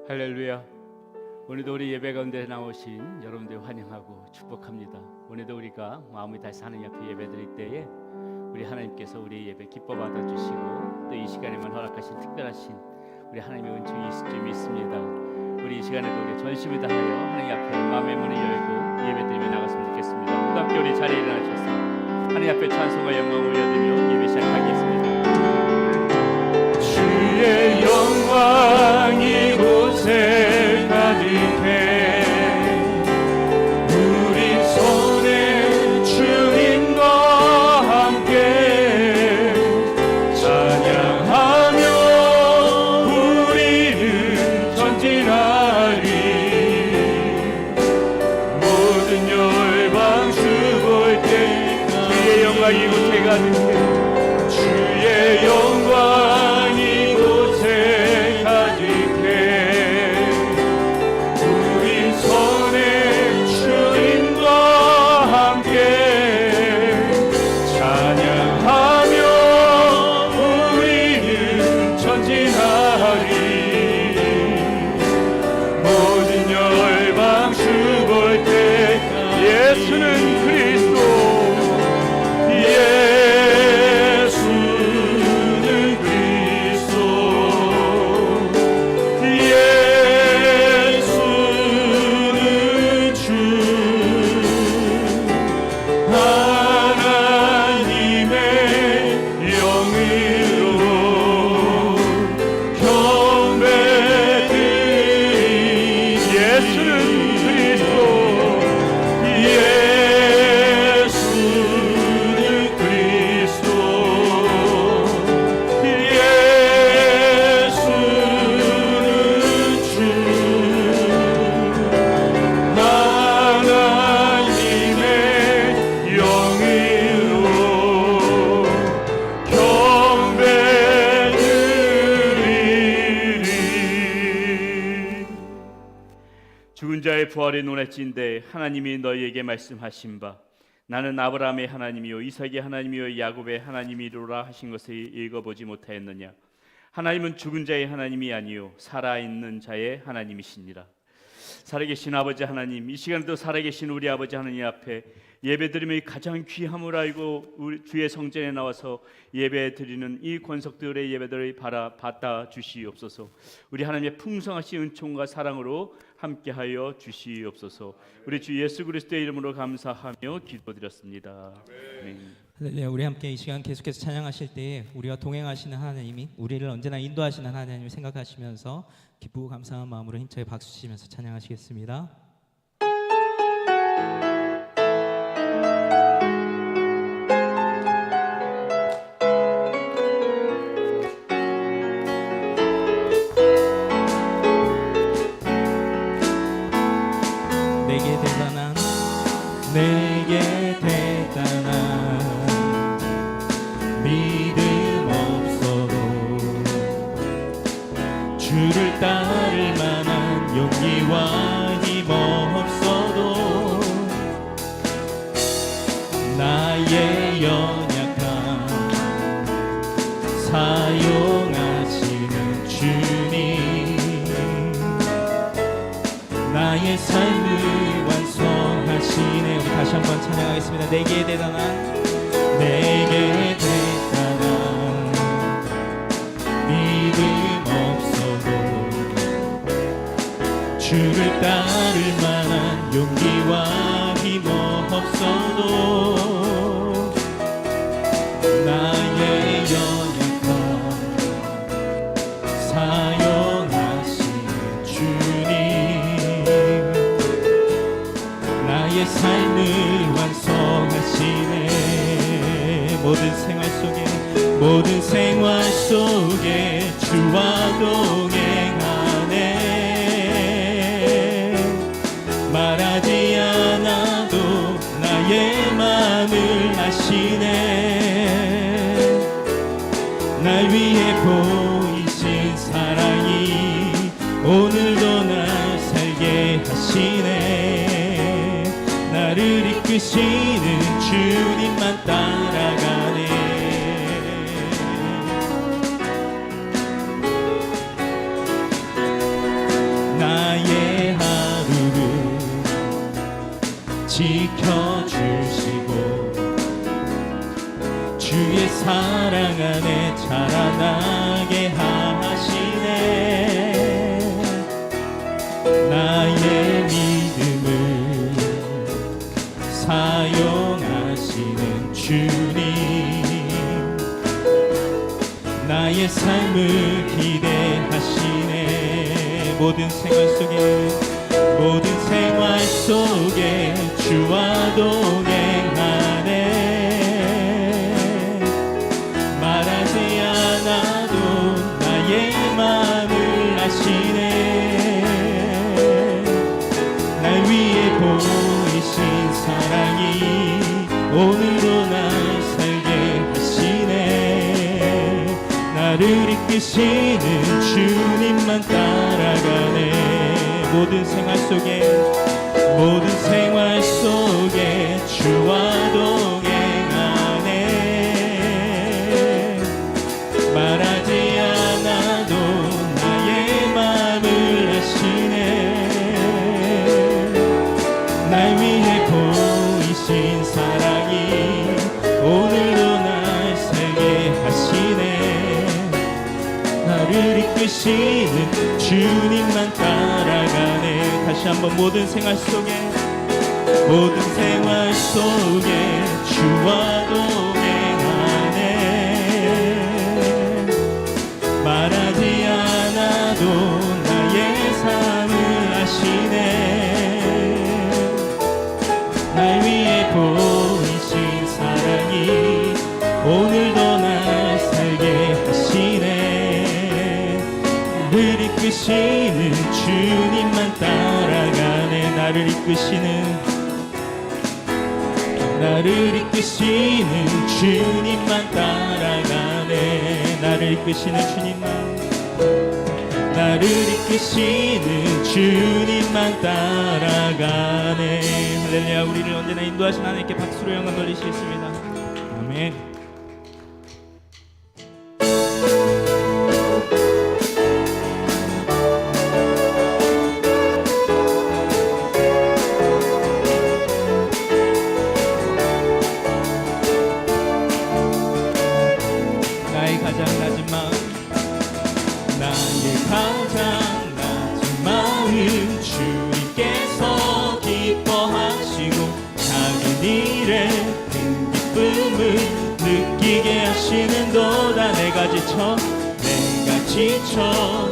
할렐루야. 오늘도 우리 예배 가운데 나오신 여러분들 환영하고 축복합니다. 오늘도 우리가 마음을 다해서 하나님 앞에 예배드릴 때에 우리 하나님께서 우리의 예배 기뻐 받아주시고 또 이 시간에만 허락하신 특별하신 우리 하나님의 은총이 있을 줄 믿습니다. 우리 이 시간에도 우리 전심을 다하여 하나님 앞에 마음의 문을 열고 예배드리며 나갔으면 좋겠습니다. 모두 함께 우리 자리에 일어나셔서 하나님 앞에 찬송과 영광을 올려드리며 예배 시작하겠습니다. 주의 영광이 이곳에 가득해 우리 손에 주님과 함께 찬양하며 우리는 전진하리. 모든 열방 주볼 때 주의 영광이 이곳에 가득해 주의 영광 죽은 자의 부활의 논했지인데 하나님이 너희에게 말씀하신 바 나는 아브라함의 하나님이요 이삭의 하나님이요 야곱의 하나님이로라 하신 것을 읽어보지 못하였느냐. 하나님은 죽은 자의 하나님이 아니요 살아있는 자의 하나님이시니라. 살아계신 아버지 하나님, 이 시간에도 살아계신 우리 아버지 하나님 앞에 예배드림의 가장 귀함을 알고 우리 주의 성전에 나와서 예배드리는 이 권속들의 예배들을 받아 주시옵소서. 우리 하나님의 풍성하신 은총과 사랑으로 함께하여 주시옵소서. 우리 주 예수 그리스도의 이름으로 감사하며 기도드렸습니다. 네, 우리 함께 이 시간 계속해서 찬양하실 때에 우리와 동행하시는 하나님이 우리를 언제나 인도하시는 하나님을 생각하시면서 기쁘고 감사한 마음으로 힘차게 박수 치면서 찬양하시겠습니다. 내게 대단한 믿음 없어도 주를 따를 만한 용기와 힘 없어도 나의 연약함 사용하시는 주님 나의 삶을 완성하시네. 우리 다시 한번 찬양하겠습니다. 내게 대단한 믿음 없어도 주를 따를 만한 용기와 힘 없어도 나의 연약함 사용하시는 주님 나의 삶을 완성하시네. 모든 생활 속에 주와 동행하네. 말하지 않아도 나의 마음을 아시네. 날 위해 보이신 사랑이 오늘도 날 살게 하시네. 나를 이끄시는 주님만 따라가네. 지켜주시고 주의 사랑 안에 자라나게 하시네. 나의 믿음을 사용하시는 주님, 나의 삶을 기대하시네. 모든 생활 속에 주와 동행하네. 말하지 않아도 나의 마음을 아시네. 날 위해 보이신 사랑이 오늘도 날 살게 하시네. 나를 이끄시는 주님만 따라가네. 모든 생활 속에 주와 동행하네. 말하지 않아도 나의 마음을 아시네. 날 위해 보이신 사랑이 오늘도 날 살게 하시네. 나를 이끄시는 주님만 따라가네. 다시 한번 모든 생활 속에 주와 동행하네. 말하지 않아도 나의 삶을 아시네. 날 위해 보이신 사랑이 오늘도 날 살게 하시네. 나를 이끄시는 주님만 따라가네. 나를 이끄시는 주님만 따라가네. 나를 이끄시는 주님만 따라가네. 할렐루야. 우리를 언제나 인도하신 하나님께 박수로 영광 돌리시겠습니다. 아멘. 나의 가장 낮은 마음 주님께서 기뻐하시고 작은 일에 큰 기쁨을 느끼게 하시는도다. 내가 지쳐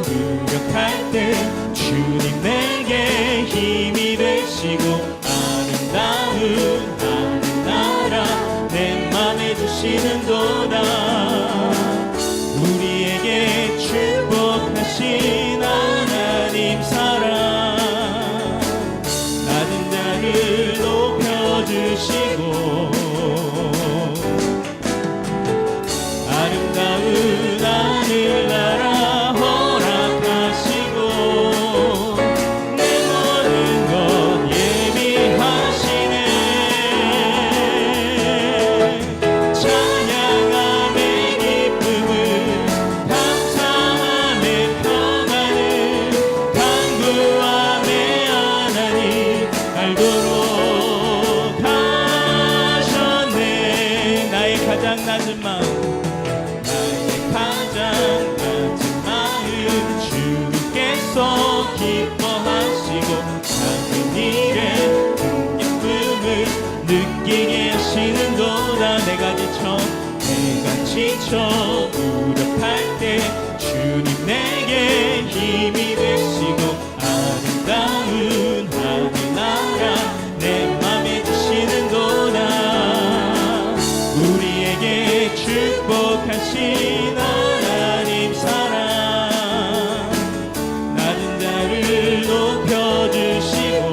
무력할 때 주님 내게 힘이 되시고 아름다운 하늘나라 내 맘에 주시는도다. 우리에게 축복하신 하나님 사랑, 낮은 자를 높여주시고 아름다운 하늘나라 허락하시고 내 모든 것 예비하시네. 찬양함의 기쁨을 감사함의 평안을 간구함의 하나님 알도록 하셨네. 나의 가장 낮은 마음 주님께서 기뻐하시고 작은 일에 큰 기쁨을 느끼게 하시는도다. 내가 지쳐 무력할 때 주님 내게 힘이 되시고 아름다운 하늘나라 내 맘에 주시는도다. 우리에게 축복하신 하나님 사랑, 낮은 자를 높여주시고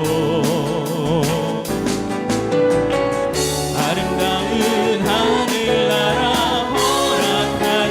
아름다운 하늘나라 허락하시고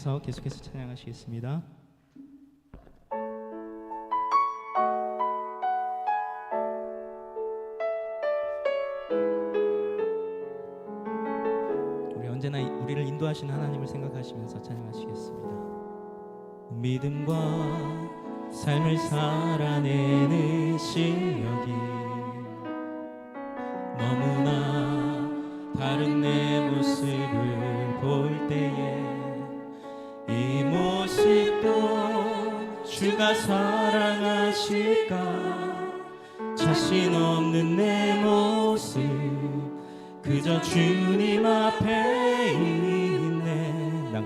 일어나셔서 계속해서 찬양하시겠습니다. 우리 언제나 우리를 인도하시는 하나님을 생각하시면서 찬양하시겠습니다. 믿음과 삶을 살아내는 실력이 너무나 다른 내 모습을 볼 때에 이 모습도 주가 사랑하실까? 자신 없는 내 모습 그저 주님 앞에 있네. 나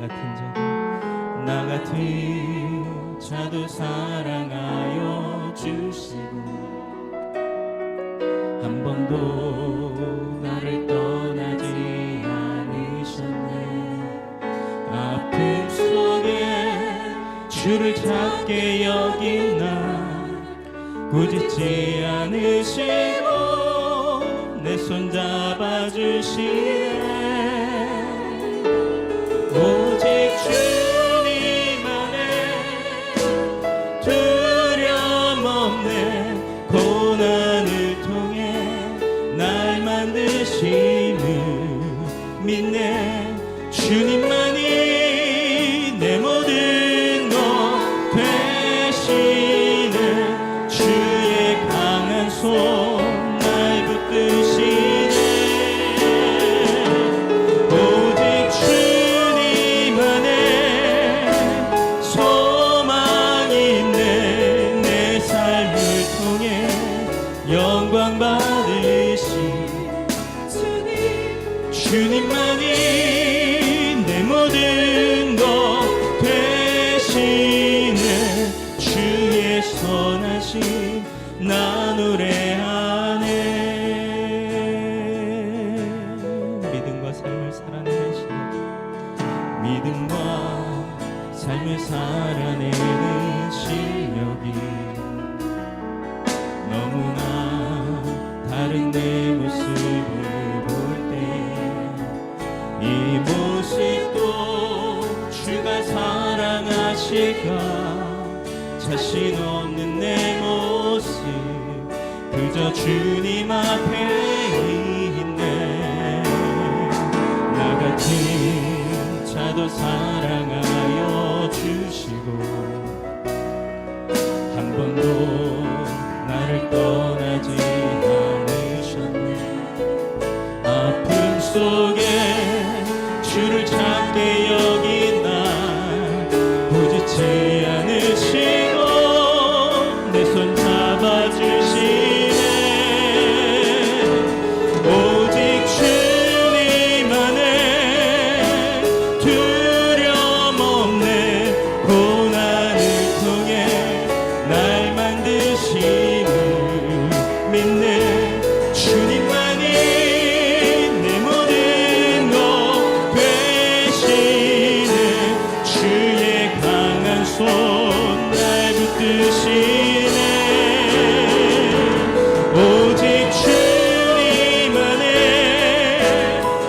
같은 자도 사랑하여 주시고 한 번도 나를 떠나지 않으셨네. 아픔 속에 주를 찾게 여긴 나 꾸짖지 않으시고 내 손 잡아주시네. 오직 주님 안에 두려움 없네. 고난을 통해 날 만드심을 믿네. 주님만이 내 모든 것 되시네. 주의 강한 손 날 붙드시네. 오직 주님 안에 소망이 있네. 내 삶을 통해 영광 받으신 주님만이 내 모든 것 되시네. 주의 선하심 나 노래하네. 믿음과 삶을 살아내는 실력, 믿음과 삶을 살아내는 실력이 너무나 다른 내 모습을 볼 때 이 모습도 주가 사랑하실까? 자신 없는 내 모습 그저 주님 앞에 있네. 나 같은 자도 사랑하여 주시고 한 번도 나를 떠나지 않으셨네. 아픔 속에 주를 찾게 여긴 날 꾸짖지 않으시고 내 손 잡아주시네. 오직 주님 안에 두려움 없네. 고난을 통해 날 만드심을 믿네. 주님만이 내 모든 것 되시네. 주의 강한 손 날 붙드시네. 오직 주님 안에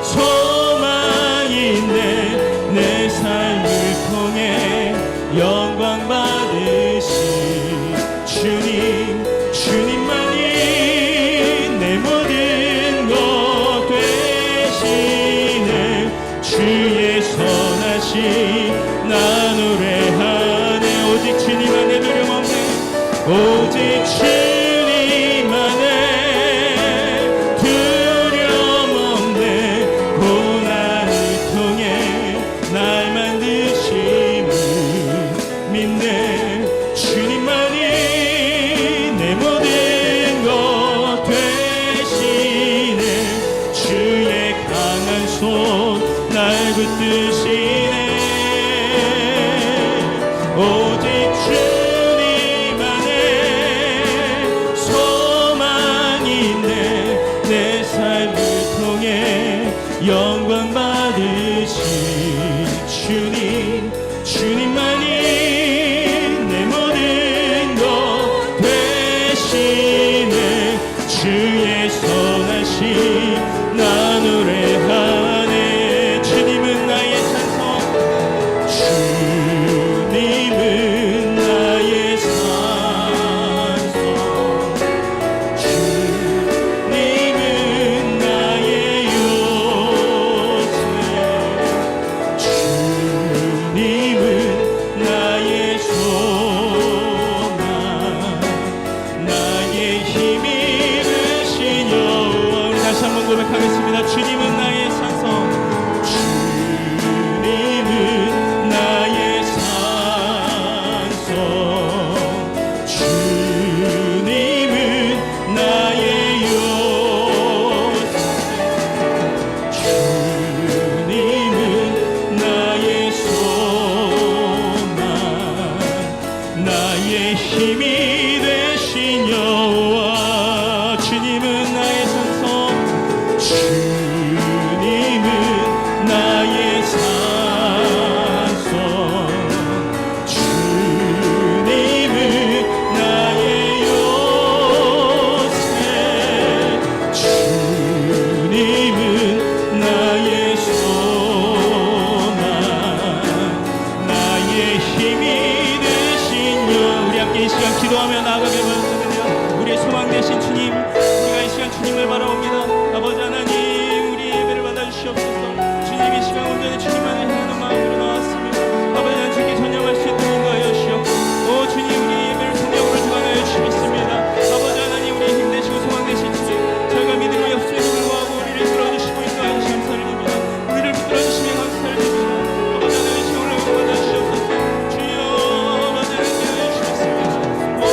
소망이 있네. 내 삶을 통해 영광 받으신 주님, 주님만이 내 모든 것 되시네. 주의 선하심 나 노래하네. 오직 주님 안에 두려움 없네. 오직 주님 안에 두려움 없네. 고난을 통해 날 만드심을 믿네. 주님만이 내 모든 것 되시네. 주의 강한 손 날 붙드시네. 오직 주님 안에 나의 힘이 되신 여호와 주님은 나의 산성 주님은 나의 산성 주님은 나의 요새 주님은 나의 소망 나의 힘이 되신 여 우리 함께 이 시간 기도하며 나아가게 하소서. 우리의 소망 되신 주님 우리가 이 시간 주님을 바라옵니다. 아버지 하나님 우리 예배를 받아주시옵소서. 주님 이 시간 온전히 주님만을 향하는 마음으로 나왔습니다. 아버지 하나님 주께 전념할 수 있도록 인도하여 주시옵고 오 주님 우리 예배를 통역으로 주관하여 주시겠습니다. 아버지 하나님 우리 힘내시고 소망 되신 주님 저희가 믿음이 없음에도 불구하고 우리를 이끌어주시고 인도하여 주시 감사를 드립니다. 우리를 붙들어주시며 감사를 드립니다. 아버지 하나님 이 시간 올라오고 받아주시옵소서. 주여 아버지 하나님 인도하여 주시겠습니다. 오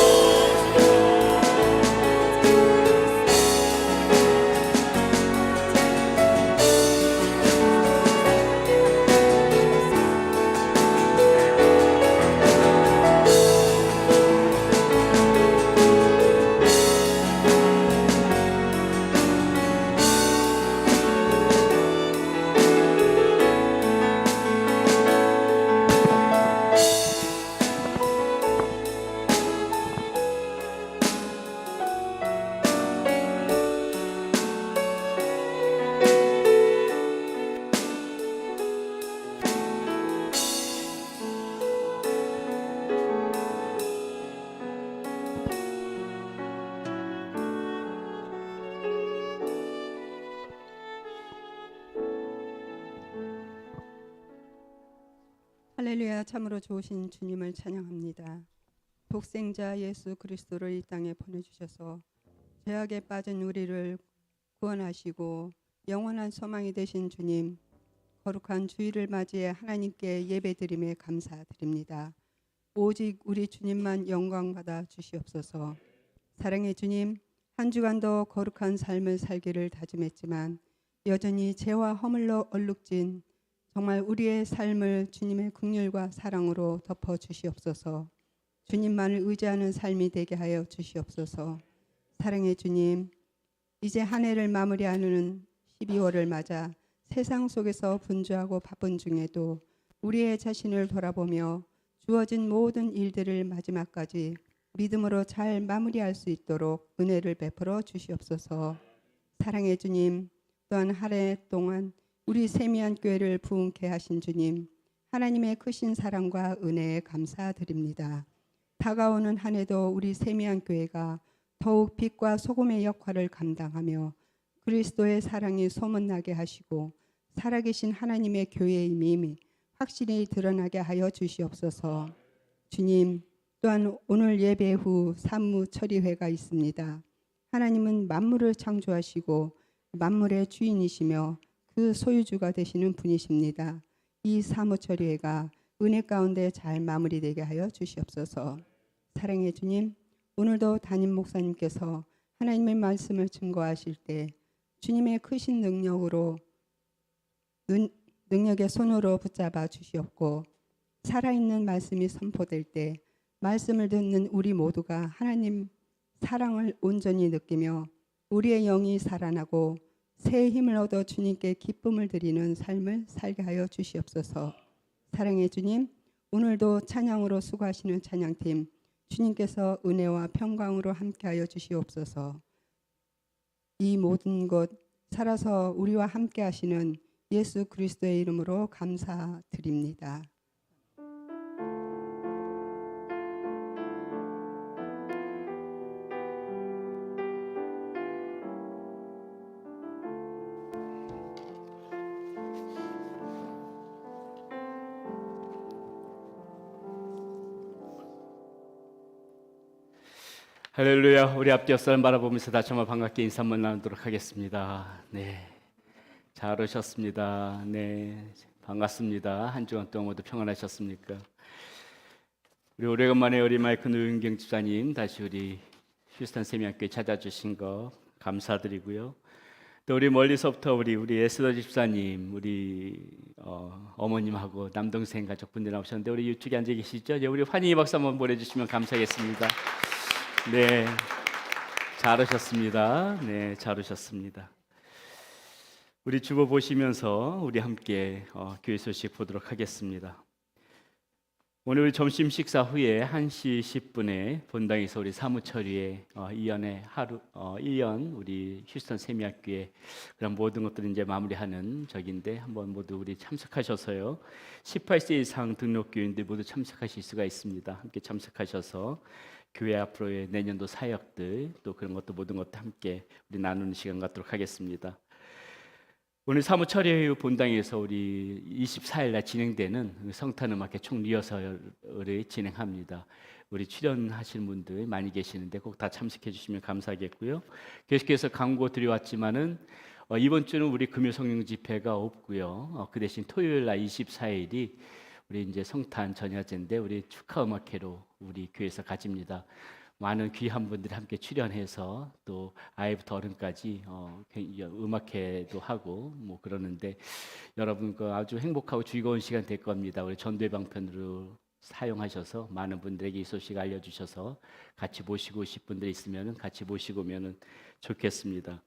할렐루야. 참으로 좋으신 주님을 찬양합니다. 독생자 예수 그리스도를 이 땅에 보내주셔서 죄악에 빠진 우리를 구원하시고 영원한 소망이 되신 주님, 거룩한 주일을 맞이해 하나님께 예배드림에 감사드립니다. 오직 우리 주님만 영광받아 주시옵소서. 사랑의 주님, 한 주간도 거룩한 삶을 살기를 다짐했지만 여전히 죄와 허물로 얼룩진 정말 우리의 삶을 주님의 긍휼과 사랑으로 덮어 주시옵소서. 주님만을 의지하는 삶이 되게 하여 주시옵소서. 사랑의 주님, 이제 한 해를 마무리하는 12월을 맞아 세상 속에서 분주하고 바쁜 중에도 우리의 자신을 돌아보며 주어진 모든 일들을 마지막까지 믿음으로 잘 마무리할 수 있도록 은혜를 베풀어 주시옵소서. 사랑의 주님, 또한 한 해 동안 우리 세미한 교회를 부흥케 하신 주님, 하나님의 크신 사랑과 은혜에 감사드립니다. 다가오는 한 해도 우리 세미한 교회가 더욱 빛과 소금의 역할을 감당하며 그리스도의 사랑이 소문나게 하시고 살아계신 하나님의 교회의 힘이 확실히 드러나게 하여 주시옵소서. 주님, 또한 오늘 예배 후 산무 처리회가 있습니다. 하나님은 만물을 창조하시고 만물의 주인이시며 그 소유주가 되시는 분이십니다. 이 사무처리회가 은혜 가운데 잘 마무리되게 하여 주시옵소서. 사랑의 주님, 오늘도 담임 목사님께서 하나님의 말씀을 증거하실 때 주님의 크신 능력으로 능력의 손으로 붙잡아 주시옵고 살아있는 말씀이 선포될 때 말씀을 듣는 우리 모두가 하나님 사랑을 온전히 느끼며 우리의 영이 살아나고 새 힘을 얻어 주님께 기쁨을 드리는 삶을 살게 하여 주시옵소서. 사랑의 주님, 오늘도 찬양으로 수고하시는 찬양팀 주님께서 은혜와 평강으로 함께하여 주시옵소서. 이 모든 것 살아서 우리와 함께하시는 예수 그리스도의 이름으로 감사드립니다. 할렐루야. 우리 앞 옆사람 바라보면서 다시 한번 반갑게 인사 한번 나누도록 하겠습니다. 네, 잘 오셨습니다. 네, 반갑습니다. 한 주간 동안 모두 평안하셨습니까? 우리 오래간만에 우리 마이크 노윤경 집사님 다시 우리 휴스턴 세미학교에 찾아주신 거 감사드리고요. 또 우리 멀리서부터 우리 에스더 집사님, 우리 어머님하고 남동생 가족분들 나오셨는데 우리 이쪽에 앉아 계시죠? 네, 우리 환희 박수 한번 보내주시면 감사하겠습니다. 네, 잘 오셨습니다. 네, 잘 오셨습니다. 우리 주보 보시면서 우리 함께 교회 소식 보도록 하겠습니다. 오늘 우리 점심 식사 후에 1시 10분에 본당에서 우리 사무처리에 1년 우리 휴스턴 세미학교에 그런 모든 것들을 이제 마무리하는 적인데 한번 모두 우리 참석하셔서요. 18세 이상 등록 교인들 모두 참석하실 수가 있습니다. 함께 참석하셔서 교회 앞으로의 내년도 사역들 또 그런 것도 모든 것도 함께 우리 나누는 시간 갖도록 하겠습니다. 오늘 사무처리 본당에서 우리 24일 날 진행되는 성탄음악회 총 리허설을 진행합니다. 우리 출연하실 분들 많이 계시는데 꼭 다 참석해 주시면 감사하겠고요. 계속해서 광고 드려왔지만은 이번 주는 우리 금요 성령 집회가 없고요. 그 대신 토요일 날 24일이 우리 이제 성탄 전야제인데 우리 축하 음악회로 우리 교회에서 가집니다. 많은 귀한 분들이 함께 출연해서 또 아이부터 어른까지 음악회도 하고 뭐 그러는데 여러분 그 아주 행복하고 즐거운 시간 될 겁니다. 우리 전도의 방편으로 사용하셔서 많은 분들에게 이 소식 알려주셔서 같이 모시고 오실 분들 있으면 같이 모시고 오면 좋겠습니다.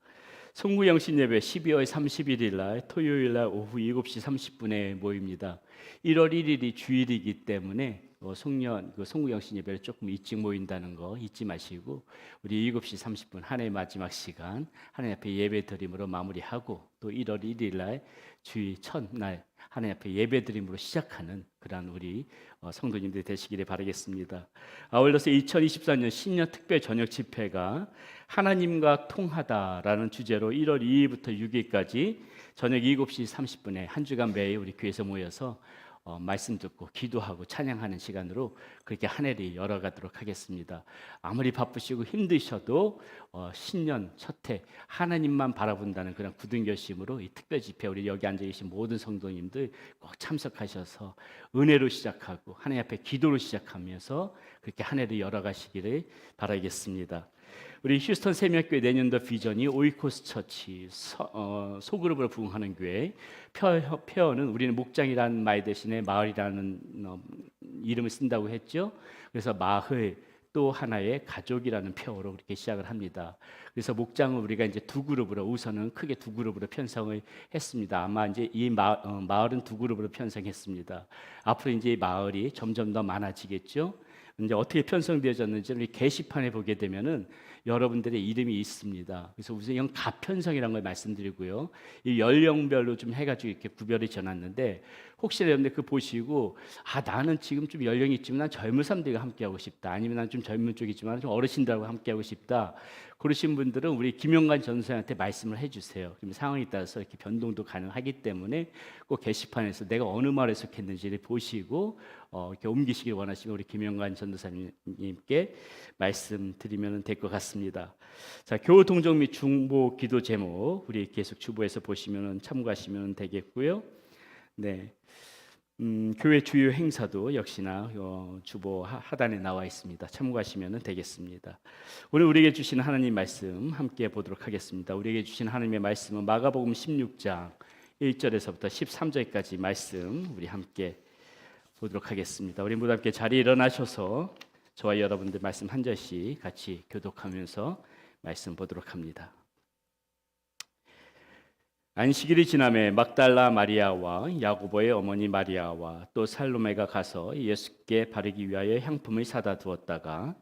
송구영신 예배 12월 31일 날 토요일 날 오후 7시 30분에 모입니다. 1월 1일이 주일이기 때문에 송구영신 예배를 조금 일찍 모인다는 거 잊지 마시고 우리 7시 30분 한 해 마지막 시간 하나님 앞에 예배 드림으로 마무리하고 또 1월 1일 날 주일 첫날 하나님 앞에 예배 드림으로 시작하는 그러한 우리 성도님들 되시기를 바라겠습니다. 아울러서 2024년 신년 특별 저녁 집회가 하나님과 통하다라는 주제로 1월 2일부터 6일까지 저녁 7시 30분에 한 주간 매일 우리 교회에서 모여서 말씀 듣고 기도하고 찬양하는 시간으로 그렇게 한 해를 열어가도록 하겠습니다. 아무리 바쁘시고 힘드셔도 신년 첫해 하나님만 바라본다는 그런 굳은 결심으로 이 특별 집회 우리 여기 앉아 계신 모든 성도님들 꼭 참석하셔서 은혜로 시작하고 하나님 앞에 기도로 시작하면서 그렇게 한 해를 열어가시기를 바라겠습니다. 우리 휴스턴 세미학교의 내년도 비전이 오이코스 처치 소그룹으로 부흥하는 교회 표어는 우리는 목장이라는 말 대신에 마을이라는 이름을 쓴다고 했죠. 그래서 마을 또 하나의 가족이라는 표어로 그렇게 시작을 합니다. 그래서 목장을 우리가 이제 두 그룹으로 우선은 크게 두 그룹으로 편성을 했습니다. 아마 이제 이 마을은 두 그룹으로 편성했습니다. 앞으로 이제 이 마을이 점점 더 많아지겠죠. 이제 어떻게 편성되어졌는지 우리 게시판에 보게 되면은 여러분들의 이름이 있습니다. 그래서 우선 이건 가편성이라는 걸 말씀드리고요. 이 연령별로 좀 해가지고 이렇게 구별이 지어놨는데 혹시 여러분들 그 보시고 나는 지금 좀 연령이 있지만 난 젊은 사람들과 함께하고 싶다. 아니면 난 좀 젊은 쪽이지만 좀 어르신들하고 함께하고 싶다. 그러신 분들은 우리 김영관 전사한테 말씀을 해주세요. 그럼 상황에 따라서 이렇게 변동도 가능하기 때문에 꼭 게시판에서 내가 어느 마을에 속했는지를 보시고 이렇게 옮기시길 원하시면 우리 김영관 전도사님께 말씀드리면 될 것 같습니다. 자, 교우 동정 및 중보 기도 제목 우리 계속 주보에서 보시면 참고하시면 되겠고요. 네. 교회 주요 행사도 역시나 주보 하단에 나와 있습니다. 참고하시면 되겠습니다. 오늘 우리에게 주신 하나님 말씀 함께 보도록 하겠습니다. 우리에게 주신 하나님의 말씀은 마가복음 16장 1절에서부터 13절까지 말씀 우리 함께 보도록 하겠습니다. 우리 모두 함께 자리에 일어나셔서 저와 여러분들 말씀 한 절씩 같이 교독하면서 말씀 보도록 합니다. 안식일이 지남에 막달라 마리아와 야고보의 어머니 마리아와 또 살로메가 가서 예수께 바르기 위하여 향품을 사다 두었다가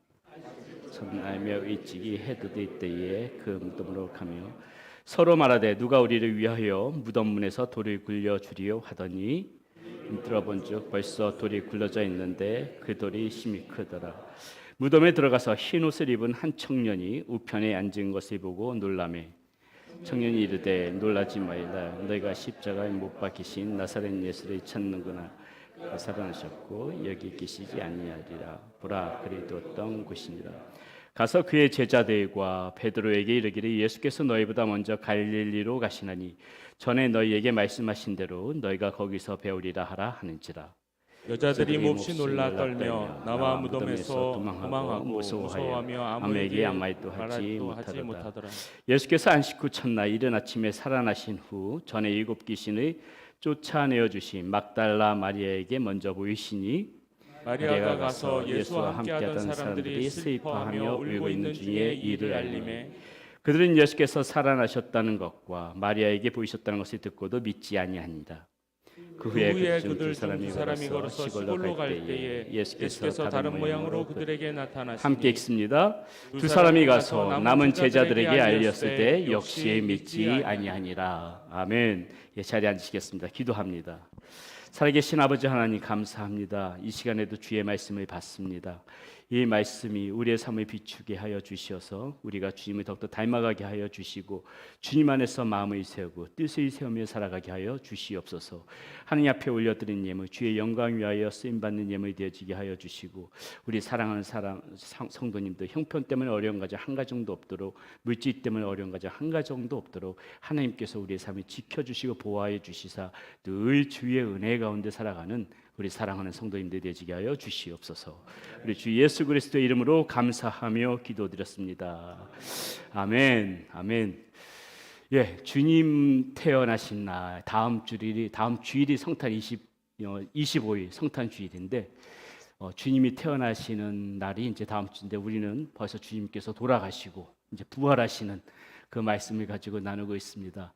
전날며 일찍이 해돋을 때에 그 무덤으로 가며 서로 말하되 누가 우리를 위하여 무덤 문에서 돌을 굴려 주리요 하더니 들어본즉 벌써 돌이 굴러져 있는데 그 돌이 심히 크더라. 무덤에 들어가서 흰 옷을 입은 한 청년이 우편에 앉은 것을 보고 놀라매 청년이 이르되 놀라지 말라. 너희가 십자가에 못 박히신 나사렛 예수를 찾는구나. 살아나셨고 여기 계시지 아니하리라. 보라 그리 두었던 곳이니라. 가서 그의 제자들과 베드로에게 이르기를 예수께서 너희보다 먼저 갈릴리로 가시나니 전에 너희에게 말씀하신 대로 너희가 거기서 배우리라 하라 하는지라. 여자들이 몹시 놀라 떨며 나와 무덤에서 도망하고 무서워하며 아무에게 아무것도 말하지 하지 못하더라. 예수께서 안식 후 첫날 이른 아침에 살아나신 후 전에 7 귀신을 쫓아내어 주신 막달라 마리아에게 먼저 보이시니 마리아가 가서 예수와 함께하던 사람들이 슬퍼하며 울고 있는 중에 이를 알림해 그들은 예수께서 살아나셨다는 것과 마리아에게 보이셨다는 것을 듣고도 믿지 아니하니라. 그 후에 그들 중 두 사람이 걸어서 시골로 갈 때에 예수께서 다른 모양으로 그들에게 나타나시니 함께 읽습니다. 두 사람이 가서 남은 제자들에게 알렸을 때 역시 믿지 아니하니라. 아멘. 예, 자리에 앉으시겠습니다. 기도합니다. 살아계신 아버지 하나님 감사합니다. 이 시간에도 주의 말씀을 받습니다. 이 말씀이 우리의 삶을 비추게 하여 주시어서 우리가 주님을 더욱더 닮아가게 하여 주시고 주님 안에서 마음을 세우고 뜻을 세우며 살아가게 하여 주시옵소서. 하느님 앞에 올려드린 예물 주의 영광 위하여 쓰임받는 예물이 되어지게 하여 주시고 우리 사랑하는 성도님들 형편 때문에 어려운 가정 한 가정도 없도록 물질 때문에 어려운 가정 한 가정도 없도록 하나님께서 우리의 삶을 지켜주시고 보호하여 주시사 늘 주의 은혜 가운데 살아가는 우리 사랑하는 성도님들 되지게 하여 주시옵소서. 우리 주 예수 그리스도의 이름으로 감사하며 기도드렸습니다. 아멘. 아멘. 예, 주님 태어나신 날 다음 주일이 성탄 25일 성탄 주일인데 주님이 태어나시는 날이 이제 다음 주인데 우리는 벌써 주님께서 돌아가시고 이제 부활하시는 그 말씀을 가지고 나누고 있습니다.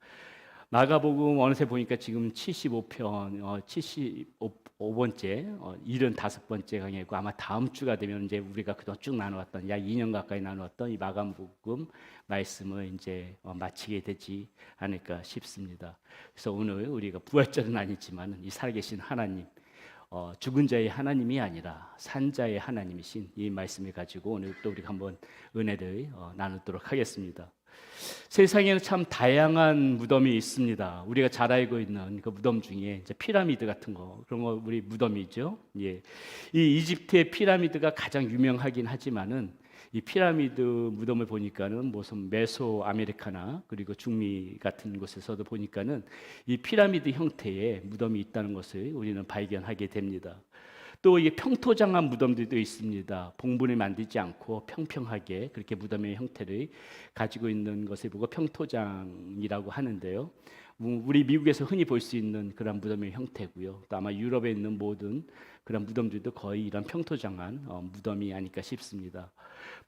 마가복음 어느새 보니까 지금 75편 75번째 75번째 강의고 아마 다음 주가 되면 이제 우리가 그동안 쭉 나누었던 약 2년 가까이 나누었던 이 마가복음 말씀을 이제 마치게 되지 않을까 싶습니다. 그래서 오늘 우리가 부활절은 아니지만 이 살아계신 하나님 죽은 자의 하나님이 아니라 산 자의 하나님이신 이 말씀을 가지고 오늘 또 우리가 한번 은혜를 나누도록 하겠습니다. 세상에는 참 다양한 무덤이 있습니다. 우리가 잘 알고 있는 그 무덤 중에 이제 피라미드 같은 거 그런 거 우리 무덤이죠. 예, 이 이집트의 피라미드가 가장 유명하긴 하지만은 이 피라미드 무덤을 보니까는 무슨 메소 아메리카나 그리고 중미 같은 곳에서도 보니까는 이 피라미드 형태의 무덤이 있다는 것을 우리는 발견하게 됩니다. 또 이게 평토장한 무덤들도 있습니다. 봉분을 만들지 않고 평평하게 그렇게 무덤의 형태를 가지고 있는 것을 보고 평토장이라고 하는데요. 우리 미국에서 흔히 볼 수 있는 그런 무덤의 형태고요. 또 아마 유럽에 있는 모든 그런 무덤들도 거의 이런 평토장한 무덤이 아닐까 싶습니다.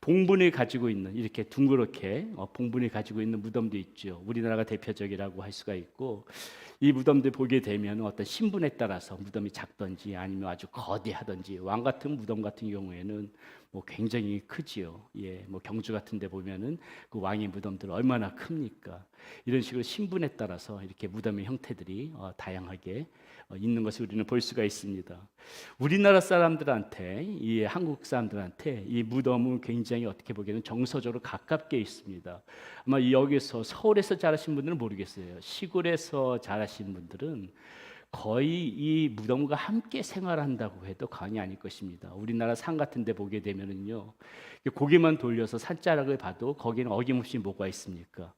봉분을 가지고 있는 이렇게 둥그렇게 봉분을 가지고 있는 무덤도 있죠. 우리나라가 대표적이라고 할 수가 있고 이 무덤들 보게 되면 어떤 신분에 따라서 무덤이 작든지 아니면 아주 거대하든지 왕 같은 무덤 같은 경우에는 뭐 굉장히 크지요. 예, 뭐 경주 같은데 보면은 그 왕의 무덤들 얼마나 큽니까? 이런 식으로 신분에 따라서 이렇게 무덤의 형태들이 다양하게 있는 것을 우리는 볼 수가 있습니다. 우리나라 사람들한테 이 한국 사람들한테 이 무덤은 굉장히 어떻게 보기에는 정서적으로 가깝게 있습니다. 아마 여기서 서울에서 자라신 분들은 모르겠어요. 시골에서 자라신 분들은 거의 이 무덤과 함께 생활한다고 해도 과언이 아닐 것입니다. 우리나라 산 같은 데 보게 되면은요. 고개만 돌려서 산자락을 봐도 거기는 어김없이 뭐가 있습니까?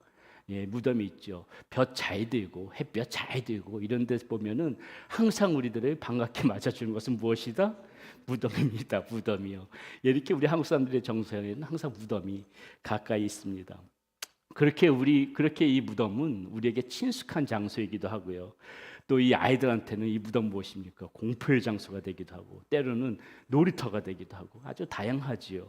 예, 무덤이 있죠. 볕 잘 들고 햇볕 잘 들고 이런 데 보면은 항상 우리들을 반갑게 맞아주는 것은 무엇이다? 무덤입니다. 무덤이요. 이렇게 우리 한국 사람들의 정서에는 항상 무덤이 가까이 있습니다. 그렇게 이 무덤은 우리에게 친숙한 장소이기도 하고요. 또 이 아이들한테는 이 무덤 무엇입니까? 공포의 장소가 되기도 하고 때로는 놀이터가 되기도 하고 아주 다양하지요.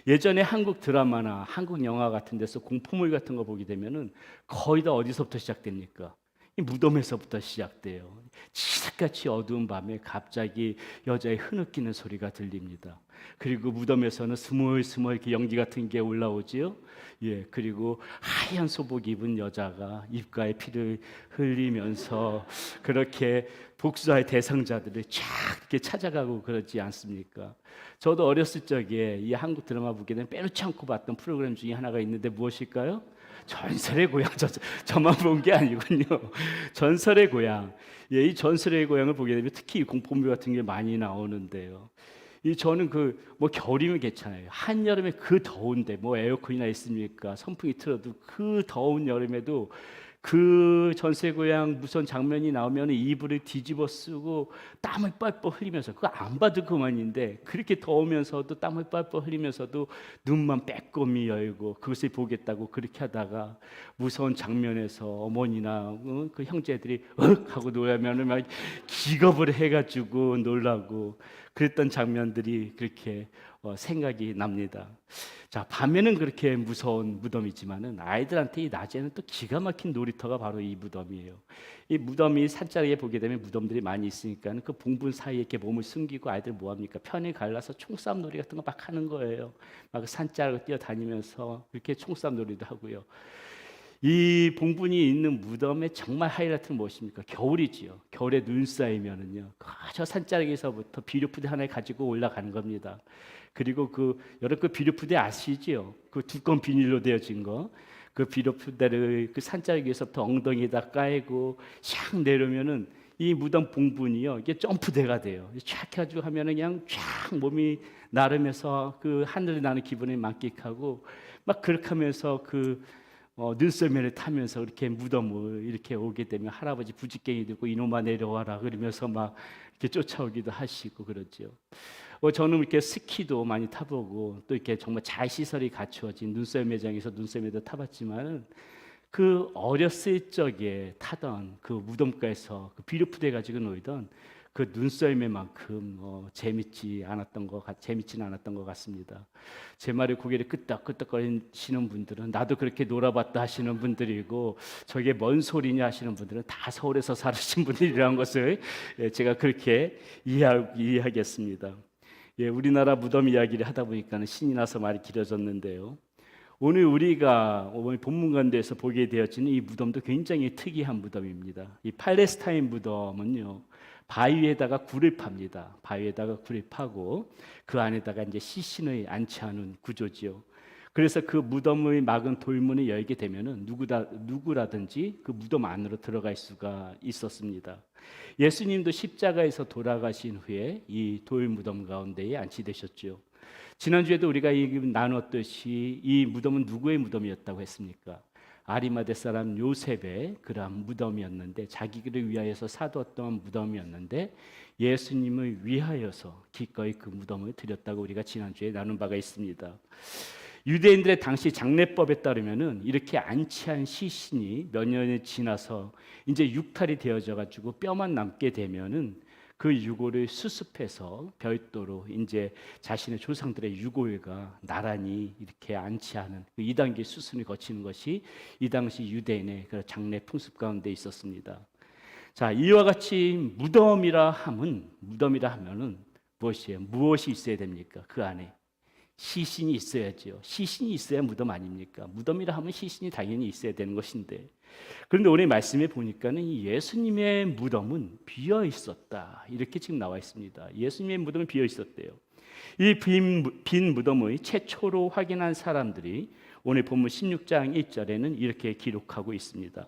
예전에 한국 드라마나 한국 영화 같은 데서 공포물 같은 거 보게 되면은 거의 다 어디서부터 시작됩니까? 이 무덤에서부터 시작돼요. 칠흑같이 어두운 밤에 갑자기 여자의 흐느끼는 소리가 들립니다. 그리고 무덤에서는 스멀스멀 이렇게 연기 같은 게 올라오지요. 예, 그리고 하얀 소복 입은 여자가 입가에 피를 흘리면서 그렇게 복수할 대상자들을 쫙 이렇게 찾아가고 그러지 않습니까? 저도 어렸을 적에 이 한국 드라마 보게 되면 빼놓지 않고 봤던 프로그램 중에 하나가 있는데 무엇일까요? 전설의 고향. 저만 본 게 아니군요. 전설의 고향. 예, 이 전설의 고향을 보게 되면 특히 공포물 같은 게 많이 나오는데요. 저는 뭐 겨울이면 괜찮아요. 한여름에 그 더운데 뭐 에어컨이나 있습니까? 선풍기 틀어도 그 더운 여름에도 그 전세고향 무서운 장면이 나오면 이불을 뒤집어 쓰고 땀을 뻘뻘 흘리면서, 그거 안 봐도 그만인데 그렇게 더우면서도 땀을 뻘뻘 흘리면서도 눈만 빼꼼히 열고 그것을 보겠다고 그렇게 하다가 무서운 장면에서 어머니나 그 형제들이 하고 놀라면 막 기겁을 해가지고 놀라고 그랬던 장면들이 그렇게 생각이 납니다. 자, 밤에는 그렇게 무서운 무덤이지만은 아이들한테 이 낮에는 또 기가 막힌 놀이터가 바로 이 무덤이에요. 이 무덤이 산자리에 보게 되면 무덤들이 많이 있으니까 그 봉분 사이에 이렇게 몸을 숨기고 아이들 뭐 합니까? 편을 갈라서 총싸움 놀이 같은 거 막 하는 거예요. 막 산자락을 뛰어다니면서 이렇게 총싸움 놀이도 하고요. 이 봉분이 있는 무덤의 정말 하이라이트는 무엇입니까? 겨울이지요. 겨울에 눈 쌓이면은요, 저 산자락에서부터 비료푸대 하나 가지고 올라가는 겁니다. 그리고 여러분 그 비료푸대 아시지요? 그 두꺼운 비닐로 되어진 거, 그 비료푸대를 그 산자락에서부터 엉덩이에다 깔고 샥 내려면은 이 무덤 봉분이요, 이게 점프대가 돼요. 촥 해가지고 하면은 그냥 쫙 몸이 나르면서 그 하늘에 나는 기분을 만끽하고 막 그렇게 하면서 눈썰매를 타면서 이렇게 무덤을 이렇게 오게 되면 할아버지 부직갱이 들고 이놈아 내려와라 그러면서 막 이렇게 쫓아오기도 하시고 그러죠. 저는 이렇게 스키도 많이 타보고 또 이렇게 정말 잘 시설이 갖추어진 눈썰매장에서 눈썰매도 타봤지만은 그 어렸을 적에 타던 그 무덤가에서 그 비료푸대 가지고 놀던 그 눈썰매만큼 재밌지는 않았던 것 같습니다. 제 말에 고개를 끄덕끄덕거리시는 분들은 나도 그렇게 놀아봤다 하시는 분들이고, 저게 뭔 소리냐 하시는 분들은 다 서울에서 살으신 분들이라는 것을 제가 그렇게 이해하겠습니다. 우리나라 무덤 이야기를 하다 보니까 신이 나서 말이 길어졌는데요. 오늘 우리가 본문 가운데서 보게 되어지는 이 무덤도 굉장히 특이한 무덤입니다. 이 팔레스타인 무덤은요, 바위에다가 굴을 팝니다. 바위에다가 굴을 파고 그 안에다가 이제 시신을 안치하는 구조지요. 그래서 그 무덤을 막은 돌문을 열게 되면은 누구라든지 그 무덤 안으로 들어갈 수가 있었습니다. 예수님도 십자가에서 돌아가신 후에 이 돌 무덤 가운데에 안치되셨죠. 지난주에도 우리가 나눴듯이 이 무덤은 누구의 무덤이었다고 했습니까? 아리마대 사람 요셉의 그러한 무덤이었는데, 자기를 위하여서 사두었던 무덤이었는데 예수님을 위하여서 기꺼이 그 무덤을 드렸다고 우리가 지난주에 나눈 바가 있습니다. 유대인들의 당시 장례법에 따르면은 이렇게 안치한 시신이 몇 년이 지나서 이제 육탈이 되어져 가지고 뼈만 남게 되면은 그 유골을 수습해서 별도로 이제 자신의 조상들의 유골과 나란히 이렇게 안치하는 그 2단계 수순을 거치는 것이 이 당시 유대인의 그 장례 풍습 가운데 있었습니다. 자, 이와 같이 무덤이라 하면은 무엇이 있어야 됩니까? 그 안에 시신이 있어야죠. 시신이 있어야 무덤 아닙니까? 무덤이라 하면 시신이 당연히 있어야 되는 것인데, 그런데 오늘 말씀에 보니까는 이 예수님의 무덤은 비어 있었다, 이렇게 지금 나와 있습니다. 예수님의 무덤은 비어 있었대요. 이 빈 무덤의 최초로 확인한 사람들이 오늘 본문 16장 1절에는 이렇게 기록하고 있습니다.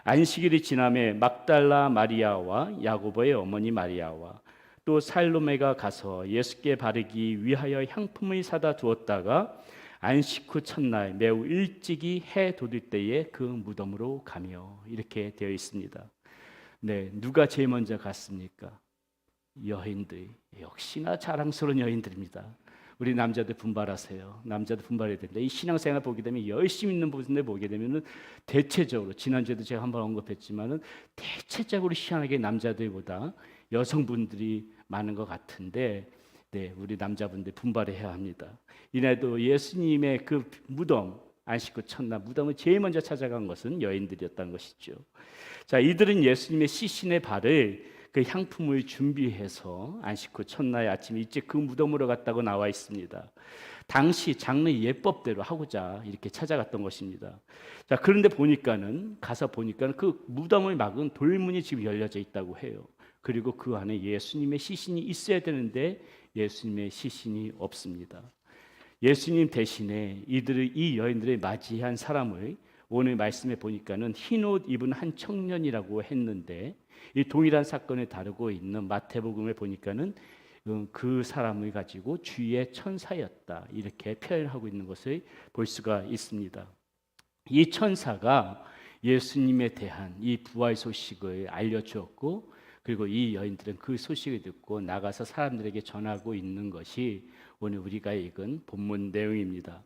안식일이 지남에 막달라 마리아와 야고보의 어머니 마리아와 또 살로메가 가서 예수께 바르기 위하여 향품을 사다 두었다가 안식 후 첫날 매우 일찍이 해 돋을 때에 그 무덤으로 가며, 이렇게 되어 있습니다. 네, 누가 제일 먼저 갔습니까? 여인들, 역시나 자랑스러운 여인들입니다. 우리 남자들 분발하세요. 남자들 분발해야 된다. 이 신앙생활 보게 되면 열심히 있는 분들 보게 되면은 대체적으로, 지난주에도 제가 한번 언급했지만은 대체적으로 희한하게 남자들보다 여성분들이 많은 것 같은데, 네, 우리 남자분들 분발해야 합니다. 이날도 예수님의 그 무덤, 안식 후 첫날 무덤을 제일 먼저 찾아간 것은 여인들이었다는 것이죠. 자, 이들은 예수님의 시신의 발을 그 향품을 준비해서 안식 후 첫날 아침 일찍 그 무덤으로 갔다고 나와 있습니다. 당시 장례 예법대로 하고자 이렇게 찾아갔던 것입니다. 자, 그런데 가서 보니까는 그 무덤을 막은 돌문이 지금 열려져 있다고 해요. 그리고 그 안에 예수님의 시신이 있어야 되는데 예수님의 시신이 없습니다. 예수님 대신에 이 여인들을 맞이한 사람을 오늘 말씀에 보니까는 흰옷 입은 한 청년이라고 했는데, 이 동일한 사건을 다루고 있는 마태복음에 보니까는 그 사람을 가지고 주의 천사였다, 이렇게 표현하고 있는 것을 볼 수가 있습니다. 이 천사가 예수님에 대한 이 부활 소식을 알려주었고, 그리고 이 여인들은 그 소식을 듣고 나가서 사람들에게 전하고 있는 것이 오늘 우리가 읽은 본문 내용입니다.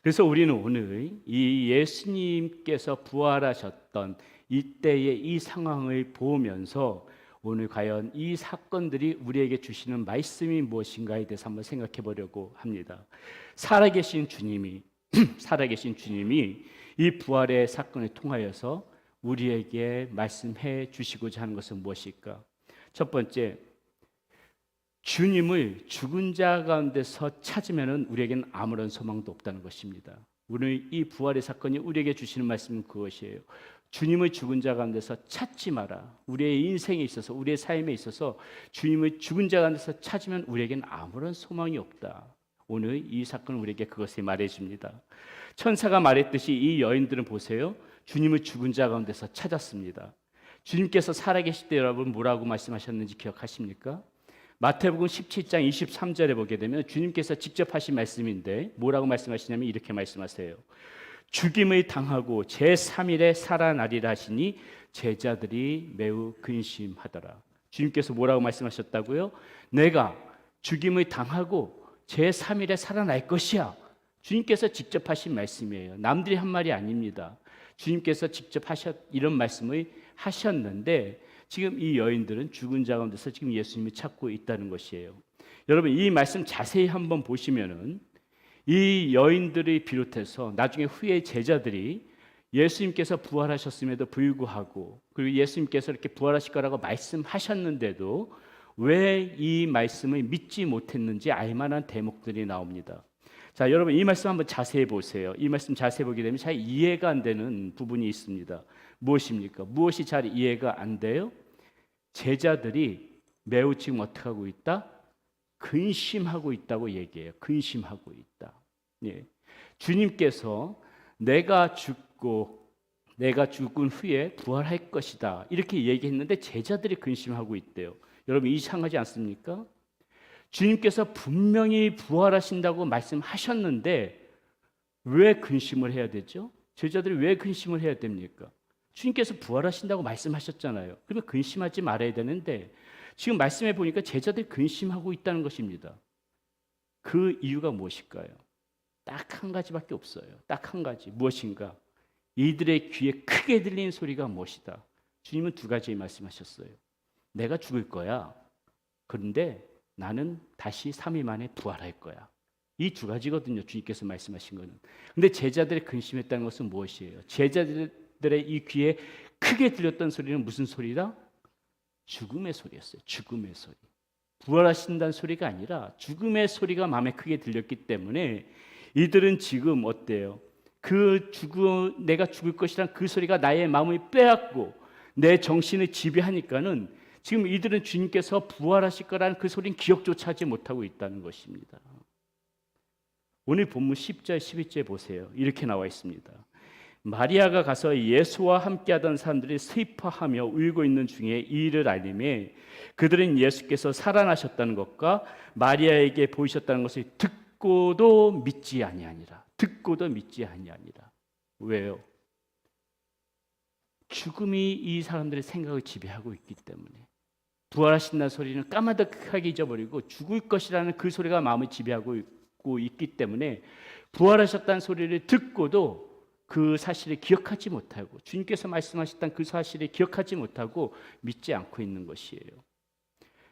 그래서 우리는 오늘 이 예수님께서 부활하셨던 이때의 이 상황을 보면서 오늘 과연 이 사건들이 우리에게 주시는 말씀이 무엇인가에 대해서 한번 생각해 보려고 합니다. 살아계신 주님이 이 부활의 사건을 통하여서 우리에게 말씀해 주시고자 하는 것은 무엇일까? 첫 번째, 주님을 죽은 자 가운데서 찾으면 우리에게는 아무런 소망도 없다는 것입니다. 오늘 이 부활의 사건이 우리에게 주시는 말씀은 그것이에요. 주님을 죽은 자 가운데서 찾지 마라. 우리의 인생에 있어서, 우리의 삶에 있어서 주님을 죽은 자 가운데서 찾으면 우리에게는 아무런 소망이 없다. 오늘 이 사건은 우리에게 그것을 말해줍니다. 천사가 말했듯이 이 여인들은 보세요. 주님을 죽은 자 가운데서 찾았습니다. 주님께서 살아계실 때 여러분 뭐라고 말씀하셨는지 기억하십니까? 마태복음 17장 23절에 보게 되면 주님께서 직접 하신 말씀인데 뭐라고 말씀하시냐면 이렇게 말씀하세요. 죽임을 당하고 제3일에 살아나리라 하시니 제자들이 매우 근심하더라. 주님께서 뭐라고 말씀하셨다고요? 내가 죽임을 당하고 제3일에 살아날 것이야. 주님께서 직접 하신 말씀이에요. 남들이 한 말이 아닙니다. 주님께서 직접 이런 말씀을 하셨는데 지금 이 여인들은 죽은 자 가운데서 지금 예수님을 찾고 있다는 것이에요. 여러분 이 말씀 자세히 한번 보시면은 이 여인들을 비롯해서 나중에 후에 제자들이 예수님께서 부활하셨음에도 불구하고 그리고 예수님께서 이렇게 부활하실 거라고 말씀하셨는데도 왜 이 말씀을 믿지 못했는지 알만한 대목들이 나옵니다. 자, 여러분 이 말씀 한번 자세히 보세요. 이 말씀 자세히 보게 되면 잘 이해가 안 되는 부분이 있습니다. 무엇입니까? 무엇이 잘 이해가 안 돼요? 제자들이 매우 지금 어떻게 하고 있다? 근심하고 있다고 얘기해요. 근심하고 있다. 예. 주님께서 내가 죽은 후에 부활할 것이다. 이렇게 얘기했는데 제자들이 근심하고 있대요. 여러분 이상하지 않습니까? 주님께서 분명히 부활하신다고 말씀하셨는데 왜 근심을 해야 되죠? 제자들이 왜 근심을 해야 됩니까? 주님께서 부활하신다고 말씀하셨잖아요. 그러면 근심하지 말아야 되는데 지금 말씀해 보니까 제자들이 근심하고 있다는 것입니다. 그 이유가 무엇일까요? 딱 한 가지밖에 없어요. 딱 한 가지. 무엇인가? 이들의 귀에 크게 들리는 소리가 무엇이다? 주님은 두 가지 말씀하셨어요. 내가 죽을 거야. 그런데 나는 다시 3일 만에 부활할 거야. 이 두 가지거든요. 주님께서 말씀하신 거는. 근데 제자들이 근심했다는 것은 무엇이에요? 제자들의 이 귀에 크게 들렸던 소리는 무슨 소리다? 죽음의 소리였어요. 죽음의 소리. 부활하신다는 소리가 아니라 죽음의 소리가 마음에 크게 들렸기 때문에 이들은 지금 어때요? 내가 죽을 것이란 그 소리가 나의 마음을 빼앗고 내 정신을 지배하니까는 지금 이들은 주님께서 부활하실 거라는 그 소리는 기억조차 하지 못하고 있다는 것입니다. 오늘 본문 10절 11절 보세요. 이렇게 나와 있습니다. 마리아가 가서 예수와 함께하던 사람들이 슬퍼하며 울고 있는 중에 이 일을 알림에 그들은 예수께서 살아나셨다는 것과 마리아에게 보이셨다는 것을 듣고도 믿지 아니하니라. 듣고도 믿지 아니하니라. 왜요? 죽음이 이 사람들의 생각을 지배하고 있기 때문에 부활하신다는 소리는 까마득하게 잊어버리고 죽을 것이라는 그 소리가 마음을 지배하고 있기 때문에 부활하셨다는 소리를 듣고도 그 사실을 기억하지 못하고 주님께서 말씀하셨던 그 사실을 기억하지 못하고 믿지 않고 있는 것이에요.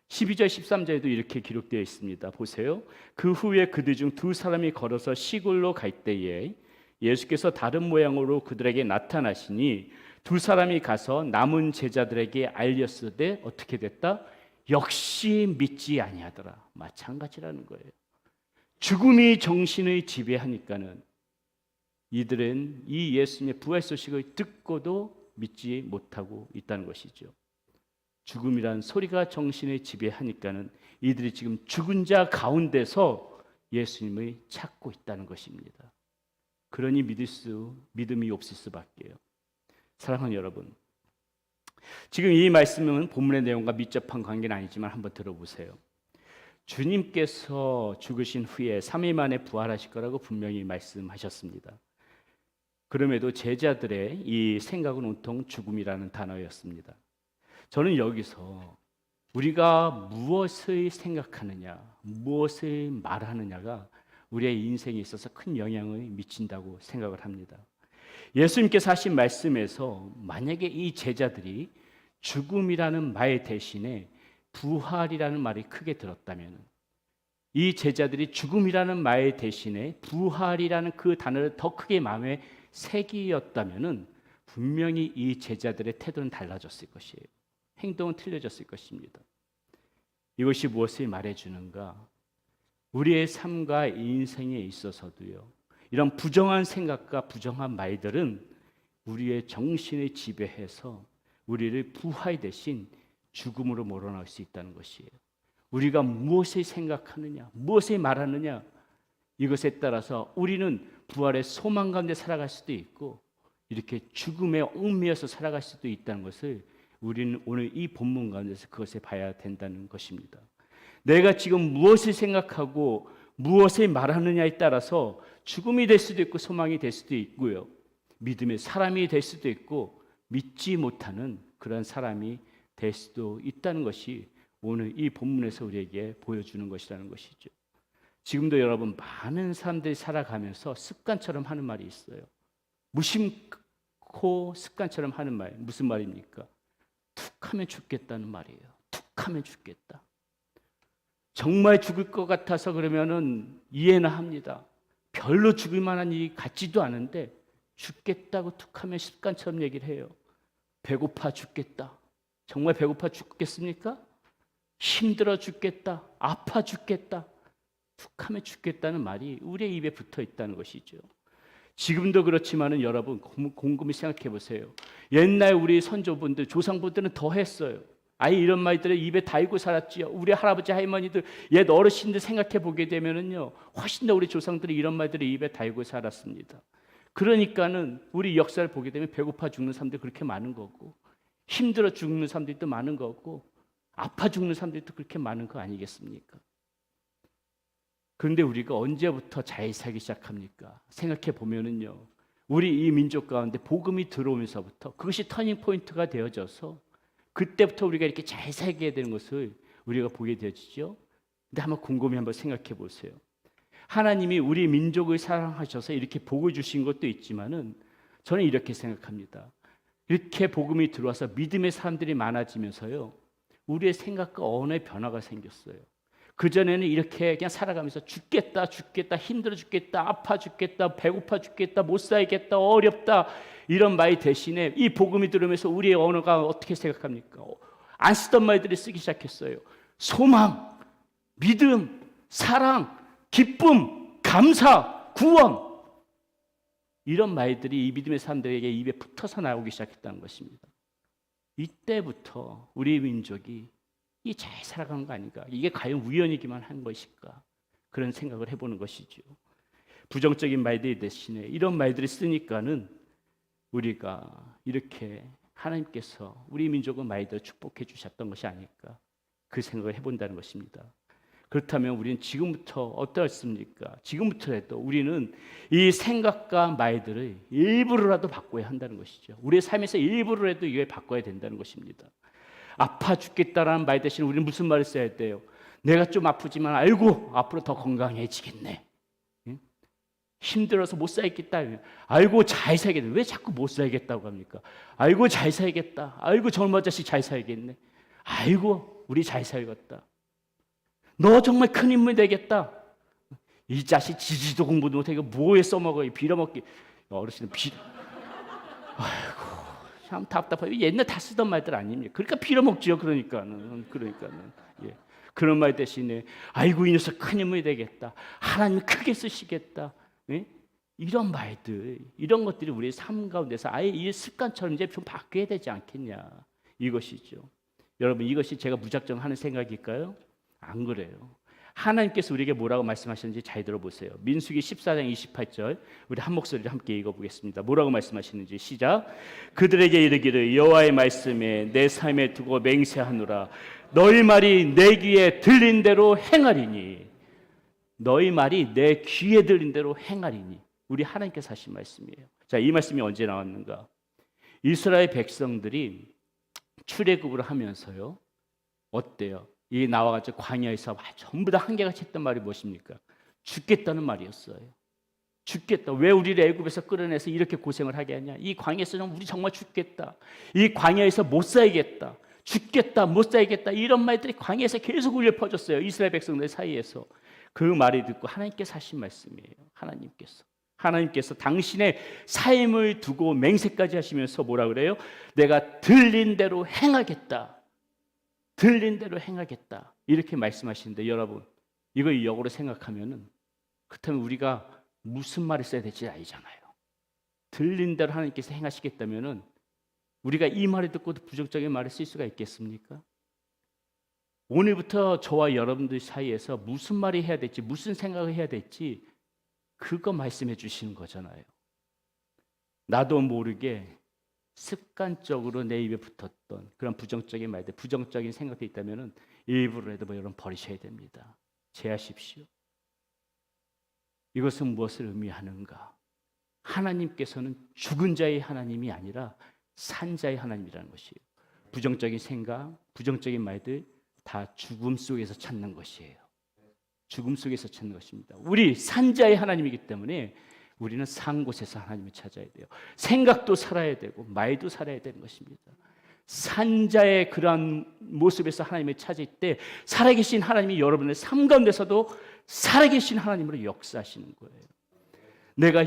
12절 13절에도 이렇게 기록되어 있습니다. 보세요. 그 후에 그들 중 두 사람이 걸어서 시골로 갈 때에 예수께서 다른 모양으로 그들에게 나타나시니 두 사람이 가서 남은 제자들에게 알렸으되 어떻게 됐다? 역시 믿지 아니하더라. 마찬가지라는 거예요. 죽음이 정신을 지배하니까는 이들은 이 예수님의 부활 소식을 듣고도 믿지 못하고 있다는 것이죠. 죽음이란 소리가 정신을 지배하니까는 이들이 지금 죽은 자 가운데서 예수님을 찾고 있다는 것입니다. 그러니 믿음이 없을 수밖에요. 사랑하는 여러분, 지금 이 말씀은 본문의 내용과 밀접한 관계는 아니지만 한번 들어보세요. 주님께서 죽으신 후에 3일 만에 부활하실 거라고 분명히 말씀하셨습니다. 그럼에도 제자들의 이 생각은 온통 죽음이라는 단어였습니다. 저는 여기서 우리가 무엇을 생각하느냐, 무엇을 말하느냐가 우리의 인생에 있어서 큰 영향을 미친다고 생각을 합니다. 예수님께서 하신 말씀에서 만약에 이 제자들이 죽음이라는 말 대신에 부활이라는 말이 크게 들었다면, 이 제자들이 죽음이라는 말 대신에 부활이라는 그 단어를 더 크게 마음에 새기었다면 분명히 이 제자들의 태도는 달라졌을 것이에요. 행동은 틀려졌을 것입니다. 이것이 무엇을 말해주는가? 우리의 삶과 인생에 있어서도요, 이런 부정한 생각과 부정한 말들은 우리의 정신을 지배해서 우리를 부활 대신 죽음으로 몰아넣을 수 있다는 것이에요. 우리가 무엇을 생각하느냐, 무엇을 말하느냐, 이것에 따라서 우리는 부활의 소망 가운데 살아갈 수도 있고 이렇게 죽음에 얽매여서 살아갈 수도 있다는 것을 우리는 오늘 이 본문 가운데서 그것을 봐야 된다는 것입니다. 내가 지금 무엇을 생각하고 무엇을 말하느냐에 따라서 죽음이 될 수도 있고 소망이 될 수도 있고요, 믿음의 사람이 될 수도 있고 믿지 못하는 그런 사람이 될 수도 있다는 것이 오늘 이 본문에서 우리에게 보여주는 것이라는 것이죠. 지금도 여러분, 많은 사람들이 살아가면서 습관처럼 하는 말이 있어요. 무심코 습관처럼 하는 말, 무슨 말입니까? 툭하면 죽겠다는 말이에요. 툭하면 죽겠다. 정말 죽을 것 같아서 그러면은 이해는 합니다. 별로 죽을 만한 일이 같지도 않은데 죽겠다고 툭하면 습관처럼 얘기를 해요. 배고파 죽겠다. 정말 배고파 죽겠습니까? 힘들어 죽겠다. 아파 죽겠다. 툭하면 죽겠다는 말이 우리의 입에 붙어 있다는 것이죠. 지금도 그렇지만은 여러분, 곰곰이 생각해 보세요. 옛날 우리 선조분들, 조상분들은 더 했어요. 아예 이런 말들을 입에 달고 살았지요. 우리 할아버지 할머니들, 옛 어르신들 생각해 보게 되면은요, 훨씬 더 우리 조상들이 이런 말들을 입에 달고 살았습니다. 그러니까는 우리 역사를 보게 되면 배고파 죽는 사람들이 그렇게 많은 거고, 힘들어 죽는 사람들이 또 많은 거고, 아파 죽는 사람들이 또 그렇게 많은 거 아니겠습니까? 그런데 우리가 언제부터 잘 살기 시작합니까? 생각해 보면은요, 우리 이 민족 가운데 복음이 들어오면서부터 그것이 터닝 포인트가 되어져서 그때부터 우리가 이렇게 잘 살게 되는 것을 우리가 보게 되어지죠. 근데 한번 곰곰이 한번 생각해 보세요. 하나님이 우리 민족을 사랑하셔서 이렇게 복을 주신 것도 있지만은 저는 이렇게 생각합니다. 이렇게 복음이 들어와서 믿음의 사람들이 많아지면서요, 우리의 생각과 언어의 변화가 생겼어요. 그전에는 이렇게 그냥 살아가면서 죽겠다, 힘들어 죽겠다, 아파 죽겠다, 배고파 죽겠다, 못 살겠다, 어렵다, 이런 말 대신에 이 복음이 들으면서 우리의 언어가 어떻게 생각합니까? 안 쓰던 말들을 쓰기 시작했어요. 소망, 믿음, 사랑, 기쁨, 감사, 구원, 이런 말들이 이 믿음의 사람들에게 입에 붙어서 나오기 시작했다는 것입니다. 이때부터 우리 민족이 이 잘 살아가는 거 아닌가? 이게 과연 우연이기만 한 것일까? 그런 생각을 해보는 것이죠. 부정적인 말들 대신에 이런 말들을 쓰니까는 우리가 이렇게 하나님께서 우리 민족의 말들을 축복해 주셨던 것이 아닐까? 그 생각을 해본다는 것입니다. 그렇다면 우리는 지금부터 어떻습니까? 지금부터라도 우리는 이 생각과 말들을 일부러라도 바꿔야 한다는 것이죠. 우리의 삶에서 일부러라도 이걸 바꿔야 된다는 것입니다. 아파 죽겠다라는 말 대신 우리는 무슨 말을 써야 돼요? 내가 좀 아프지만 알고 앞으로 더 건강해지겠네. 힘들어서 못 살겠다. 알고 잘 살겠네. 왜 자꾸 못 살겠다고 합니까? 알고 잘 살겠다. 알고 저놈 자식 잘 살겠네. 알고 우리 잘 살겠다. 너 정말 큰 인물 되겠다. 이 자식 지지도 공부도 못해. 이거 뭐에 써먹어? 빌어먹기. 어르신은 아이고 참 답답해. 옛날 다 쓰던 말들 아닙니까? 그러니까 빌어먹지요. 그러니까는 예. 그런 말 대신에 아이고 이 녀석 큰 인물이 되겠다. 하나님 크게 쓰시겠다. 예? 이런 말들, 이런 것들이 우리의 삶 가운데서 아예 이 습관처럼 이제 좀 바뀌어야 되지 않겠냐, 이것이죠. 여러분, 이것이 제가 무작정 하는 생각일까요? 안 그래요. 하나님께서 우리에게 뭐라고 말씀하셨는지 잘 들어보세요. 민수기 14장 28절 우리 한 목소리로 함께 읽어보겠습니다. 뭐라고 말씀하시는지 시작. 그들에게 이르기를 여호와의 말씀에 내 삶에 두고 맹세하노라. 너희 말이 내 귀에 들린 대로 행하리니. 너희 말이 내 귀에 들린 대로 행하리니. 우리 하나님께서 하신 말씀이에요. 자, 이 말씀이 언제 나왔는가? 이스라엘 백성들이 출애굽을 하면서요. 어때요? 이 나와가지고 광야에서 전부 다 한결같이 했던 말이 무엇입니까? 죽겠다는 말이었어요. 죽겠다. 왜 우리를 애굽에서 끌어내서 이렇게 고생을 하게 하냐? 이 광야에서 우리 정말 죽겠다. 이 광야에서 못 살겠다. 죽겠다. 못 살겠다. 이런 말들이 광야에서 계속 울려 퍼졌어요. 이스라엘 백성들 사이에서. 그 말을 듣고 하나님께서 하신 말씀이에요. 하나님께서 당신의 삶을 두고 맹세까지 하시면서 뭐라 그래요? 내가 들린 대로 행하겠다. 들린 대로 행하겠다. 이렇게 말씀하시는데 여러분, 이걸 역으로 생각하면은 그렇다면 우리가 무슨 말을 써야 될지 알잖아요. 들린 대로 하나님께서 행하시겠다면은 우리가 이 말을 듣고도 부정적인 말을 쓸 수가 있겠습니까? 오늘부터 저와 여러분들 사이에서 무슨 말을 해야 될지, 무슨 생각을 해야 될지 그거 말씀해 주시는 거잖아요. 나도 모르게 습관적으로 내 입에 붙었던 그런 부정적인 말들, 부정적인 생각이 있다면은 일부러라도 여러분 버리셔야 됩니다. 제하십시오. 이것은 무엇을 의미하는가? 하나님께서는 죽은 자의 하나님이 아니라 산 자의 하나님이라는 것이에요. 부정적인 생각, 부정적인 말들 다 죽음 속에서 찾는 것이에요. 죽음 속에서 찾는 것입니다. 우리 산 자의 하나님이기 때문에 우리는 산 곳에서 하나님을 찾아야 돼요. 생각도 살아야 되고 말도 살아야 되는 것입니다. 산자의 그러한 모습에서 하나님을 찾을 때 살아계신 하나님이 여러분의 삶 가운데서도 살아계신 하나님으로 역사하시는 거예요. 내가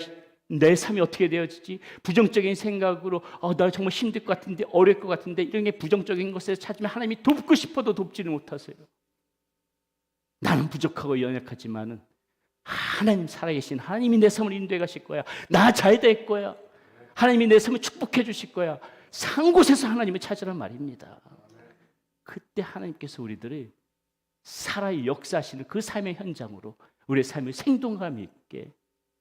내 삶이 어떻게 되어지지? 부정적인 생각으로 나 정말 힘들 것 같은데, 어려울 것 같은데, 이런 게 부정적인 것을 찾으면 하나님이 돕고 싶어도 돕지는 못하세요. 나는 부족하고 연약하지만은 하나님, 살아계신 하나님이 내 삶을 인도해 가실 거야. 나 잘 될 거야. 하나님이 내 삶을 축복해 주실 거야. 산 곳에서 하나님을 찾으란 말입니다. 그때 하나님께서 우리들을 살아 역사하시는 그 삶의 현장으로 우리의 삶을 생동감 있게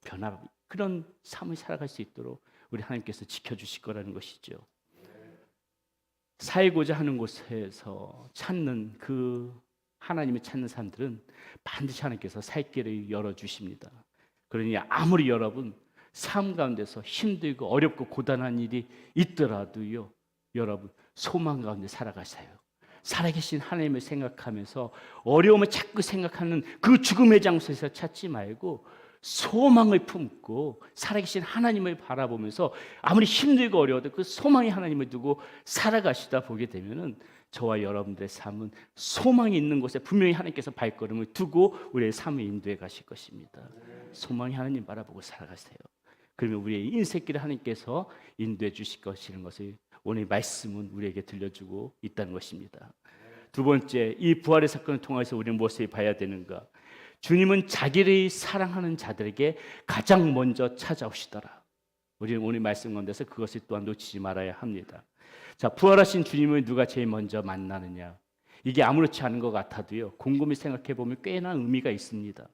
변화하고 그런 삶을 살아갈 수 있도록 우리 하나님께서 지켜주실 거라는 것이죠. 살고자 하는 곳에서 찾는 그 하나님을 찾는 사람들은 반드시 하나님께서 살 길을 열어주십니다. 그러니 아무리 여러분 삶 가운데서 힘들고 어렵고 고단한 일이 있더라도요, 여러분 소망 가운데 살아가세요. 살아계신 하나님을 생각하면서 어려움을 자꾸 생각하는 그 죽음의 장소에서 찾지 말고 소망을 품고 살아계신 하나님을 바라보면서 아무리 힘들고 어려워도 그 소망의 하나님을 두고 살아가시다 보게 되면은 저와 여러분들의 삶은 소망이 있는 곳에 분명히 하나님께서 발걸음을 두고 우리의 삶을 인도해 가실 것입니다. 소망의 하나님 바라보고 살아가세요. 그러면 우리의 인생길을 하나님께서 인도해 주실 것이라는 것을 오늘 말씀은 우리에게 들려주고 있다는 것입니다. 두 번째, 이 부활의 사건을 통해서 우리는 무엇을 봐야 되는가? 주님은 자기를 사랑하는 자들에게 가장 먼저 찾아오시더라. 우리는 오늘 말씀 가운데서 그것을 또한 놓치지 말아야 합니다. 자, 부활하신 주님을 누가 제일 먼저 만나느냐? 이게 아무렇지 않은 것 같아도요, 곰곰이 생각해 보면 꽤나 의미가 있습니다.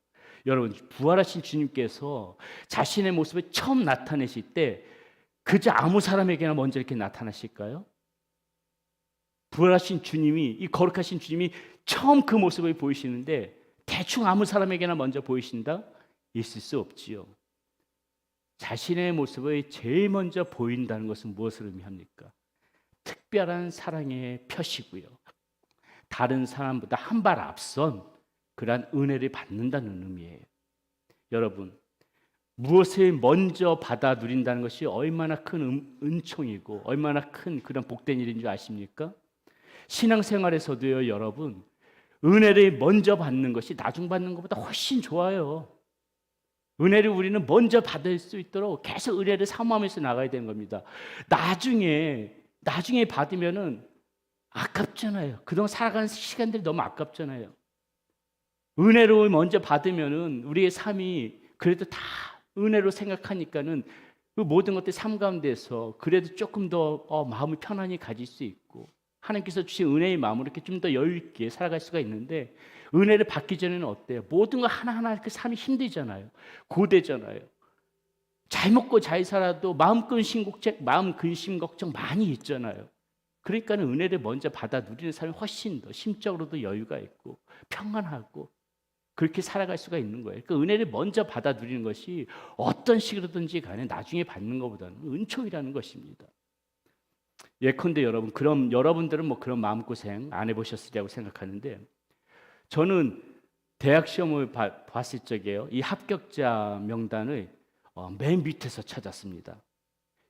여러분, 부활하신 주님께서 자신의 모습을 처음 나타내실 때 그저 아무 사람에게나 먼저 이렇게 나타나실까요? 부활하신 주님이, 이 거룩하신 주님이 처음 그 모습을 보이시는데 대충 아무 사람에게나 먼저 보이신다? 있을 수 없지요. 자신의 모습을 제일 먼저 보인다는 것은 무엇을 의미합니까? 특별한 사랑의 표시고요. 다른 사람보다 한 발 앞선 그러한 은혜를 받는다는 의미예요. 여러분, 무엇을 먼저 받아 누린다는 것이 얼마나 큰 은총이고 얼마나 큰 그런 복된 일인 줄 아십니까? 신앙생활에서도요, 여러분, 은혜를 먼저 받는 것이 나중 받는 것보다 훨씬 좋아요. 은혜를 우리는 먼저 받을 수 있도록 계속 은혜를 사모하면서 나가야 되는 겁니다. 나중에 받으면은 아깝잖아요. 그동안 살아가는 시간들이 너무 아깝잖아요. 은혜로 먼저 받으면은 우리의 삶이 그래도 다 은혜로 생각하니까는 그 모든 것들 삶 가운데서 그래도 조금 더 마음을 편안히 가질 수 있고 하나님께서 주신 은혜의 마음으로 이렇게 좀 더 여유 있게 살아갈 수가 있는데, 은혜를 받기 전에는 어때요? 모든 거 하나하나 그 삶이 힘들잖아요. 고되잖아요. 잘 먹고 잘 살아도 마음 근심 걱정 많이 있잖아요. 그러니까는 은혜를 먼저 받아 누리는 삶이 훨씬 더 심적으로도 여유가 있고 평안하고 그렇게 살아갈 수가 있는 거예요. 그 은혜를 먼저 받아 누리는 것이 어떤 식으로든지 간에 나중에 받는 것보다는 은총이라는 것입니다. 예컨대 여러분, 그럼 여러분들은 뭐 그런 마음고생 안 해보셨으리라고 생각하는데, 저는 대학 시험을 봤을 적에요, 이 합격자 명단을 맨 밑에서 찾았습니다.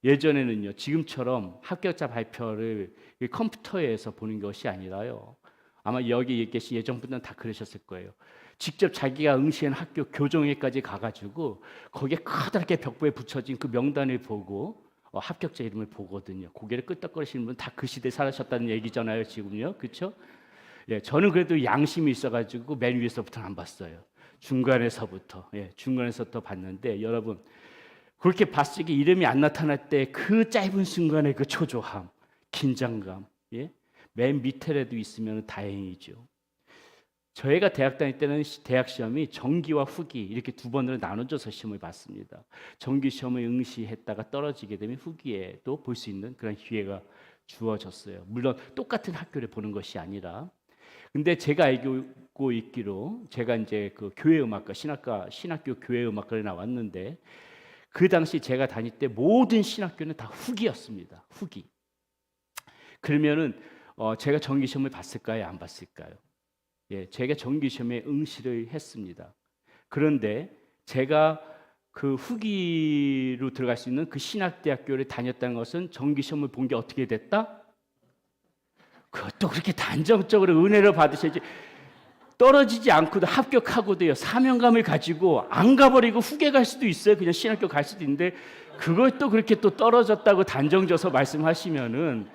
예전에는요, 지금처럼 합격자 발표를 이 컴퓨터에서 보는 것이 아니라요, 아마 여기 계신 예전분들은 다 그러셨을 거예요. 직접 자기가 응시한 학교 교정회까지 가가지고 거기에 커다랗게 벽보에 붙여진 그 명단을 보고 합격자 이름을 보거든요. 고개를 끄덕거리시는 분 다 그 시대에 살아셨다는 얘기잖아요, 지금요, 그렇죠? 예, 저는 그래도 양심이 있어가지고 맨 위에서부터는 안 봤어요. 중간에서부터, 중간에서부터 봤는데, 여러분, 그렇게 봤을 때 이름이 안 나타날 때 그 짧은 순간의 그 초조함, 긴장감, 맨 밑에라도 있으면 다행이죠. 저희가 대학 다닐 때는 대학 시험이 정기와 후기 이렇게 두 번으로 나눠져서 시험을 봤습니다. 정기 시험을 응시했다가 떨어지게 되면 후기에도 볼 수 있는 그런 기회가 주어졌어요. 물론 똑같은 학교를 보는 것이 아니라. 근데 제가 알고 있기로, 제가 이제 그 교회음악과 신학교 교회음악과를 나왔는데, 그 당시 제가 다닐 때 모든 신학교는 다 후기였습니다. 후기. 그러면은 제가 정기 시험을 봤을까요, 안 봤을까요? 예, 제가 정기 시험에 응시를 했습니다. 그런데 제가 그 후기로 들어갈 수 있는 그 신학대학교를 다녔다는 것은 정기 시험을 본 게 어떻게 됐다? 그것도 그렇게 단정적으로 은혜를 받으셔야지. 떨어지지 않고도 합격하고도요, 사명감을 가지고 안 가버리고 후계 갈 수도 있어요. 그냥 신학교 갈 수도 있는데, 그걸 또 그렇게 또 떨어졌다고 단정져서 말씀하시면은,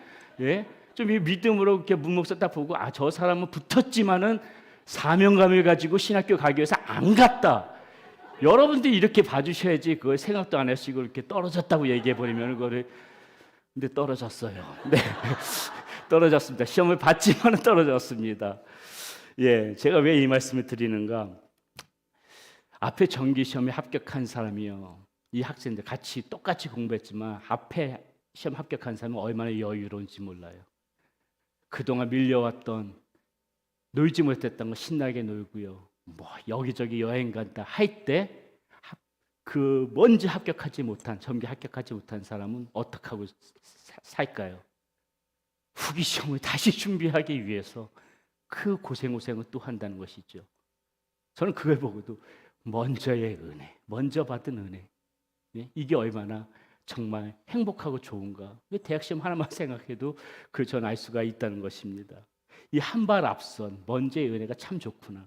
좀 이 믿음으로 이렇게 문목사 딱 보고, 저 사람은 붙었지만은 사명감을 가지고 신학교 가기 위해서 안 갔다. 여러분들이 이렇게 봐주셔야지. 그걸 생각도 안 하시고 이렇게 떨어졌다고 얘기해 버리면 그거를. 근데 떨어졌어요. 네, 떨어졌습니다. 시험을 봤지만은 떨어졌습니다. 예, 제가 왜 이 말씀을 드리는가? 앞에 정기 시험에 합격한 사람이요, 이 학생들 같이 똑같이 공부했지만 앞에 시험 합격한 사람은 얼마나 여유로운지 몰라요. 그동안 밀려왔던, 놀지 못했던 거 신나게 놀고요, 뭐 여기저기 여행 간다 할 때 그 먼저 합격하지 못한, 정기 합격하지 못한 사람은 어떻게 하고 살까요? 후기 시험을 다시 준비하기 위해서 그 고생을 또 한다는 것이죠. 저는 그걸 보고도 먼저의 은혜, 먼저 받은 은혜, 이게 얼마나 정말 행복하고 좋은가. 대학 시험 하나만 생각해도 그걸 전 알 수가 있다는 것입니다. 이 한 발 앞선 먼저의 은혜가 참 좋구나.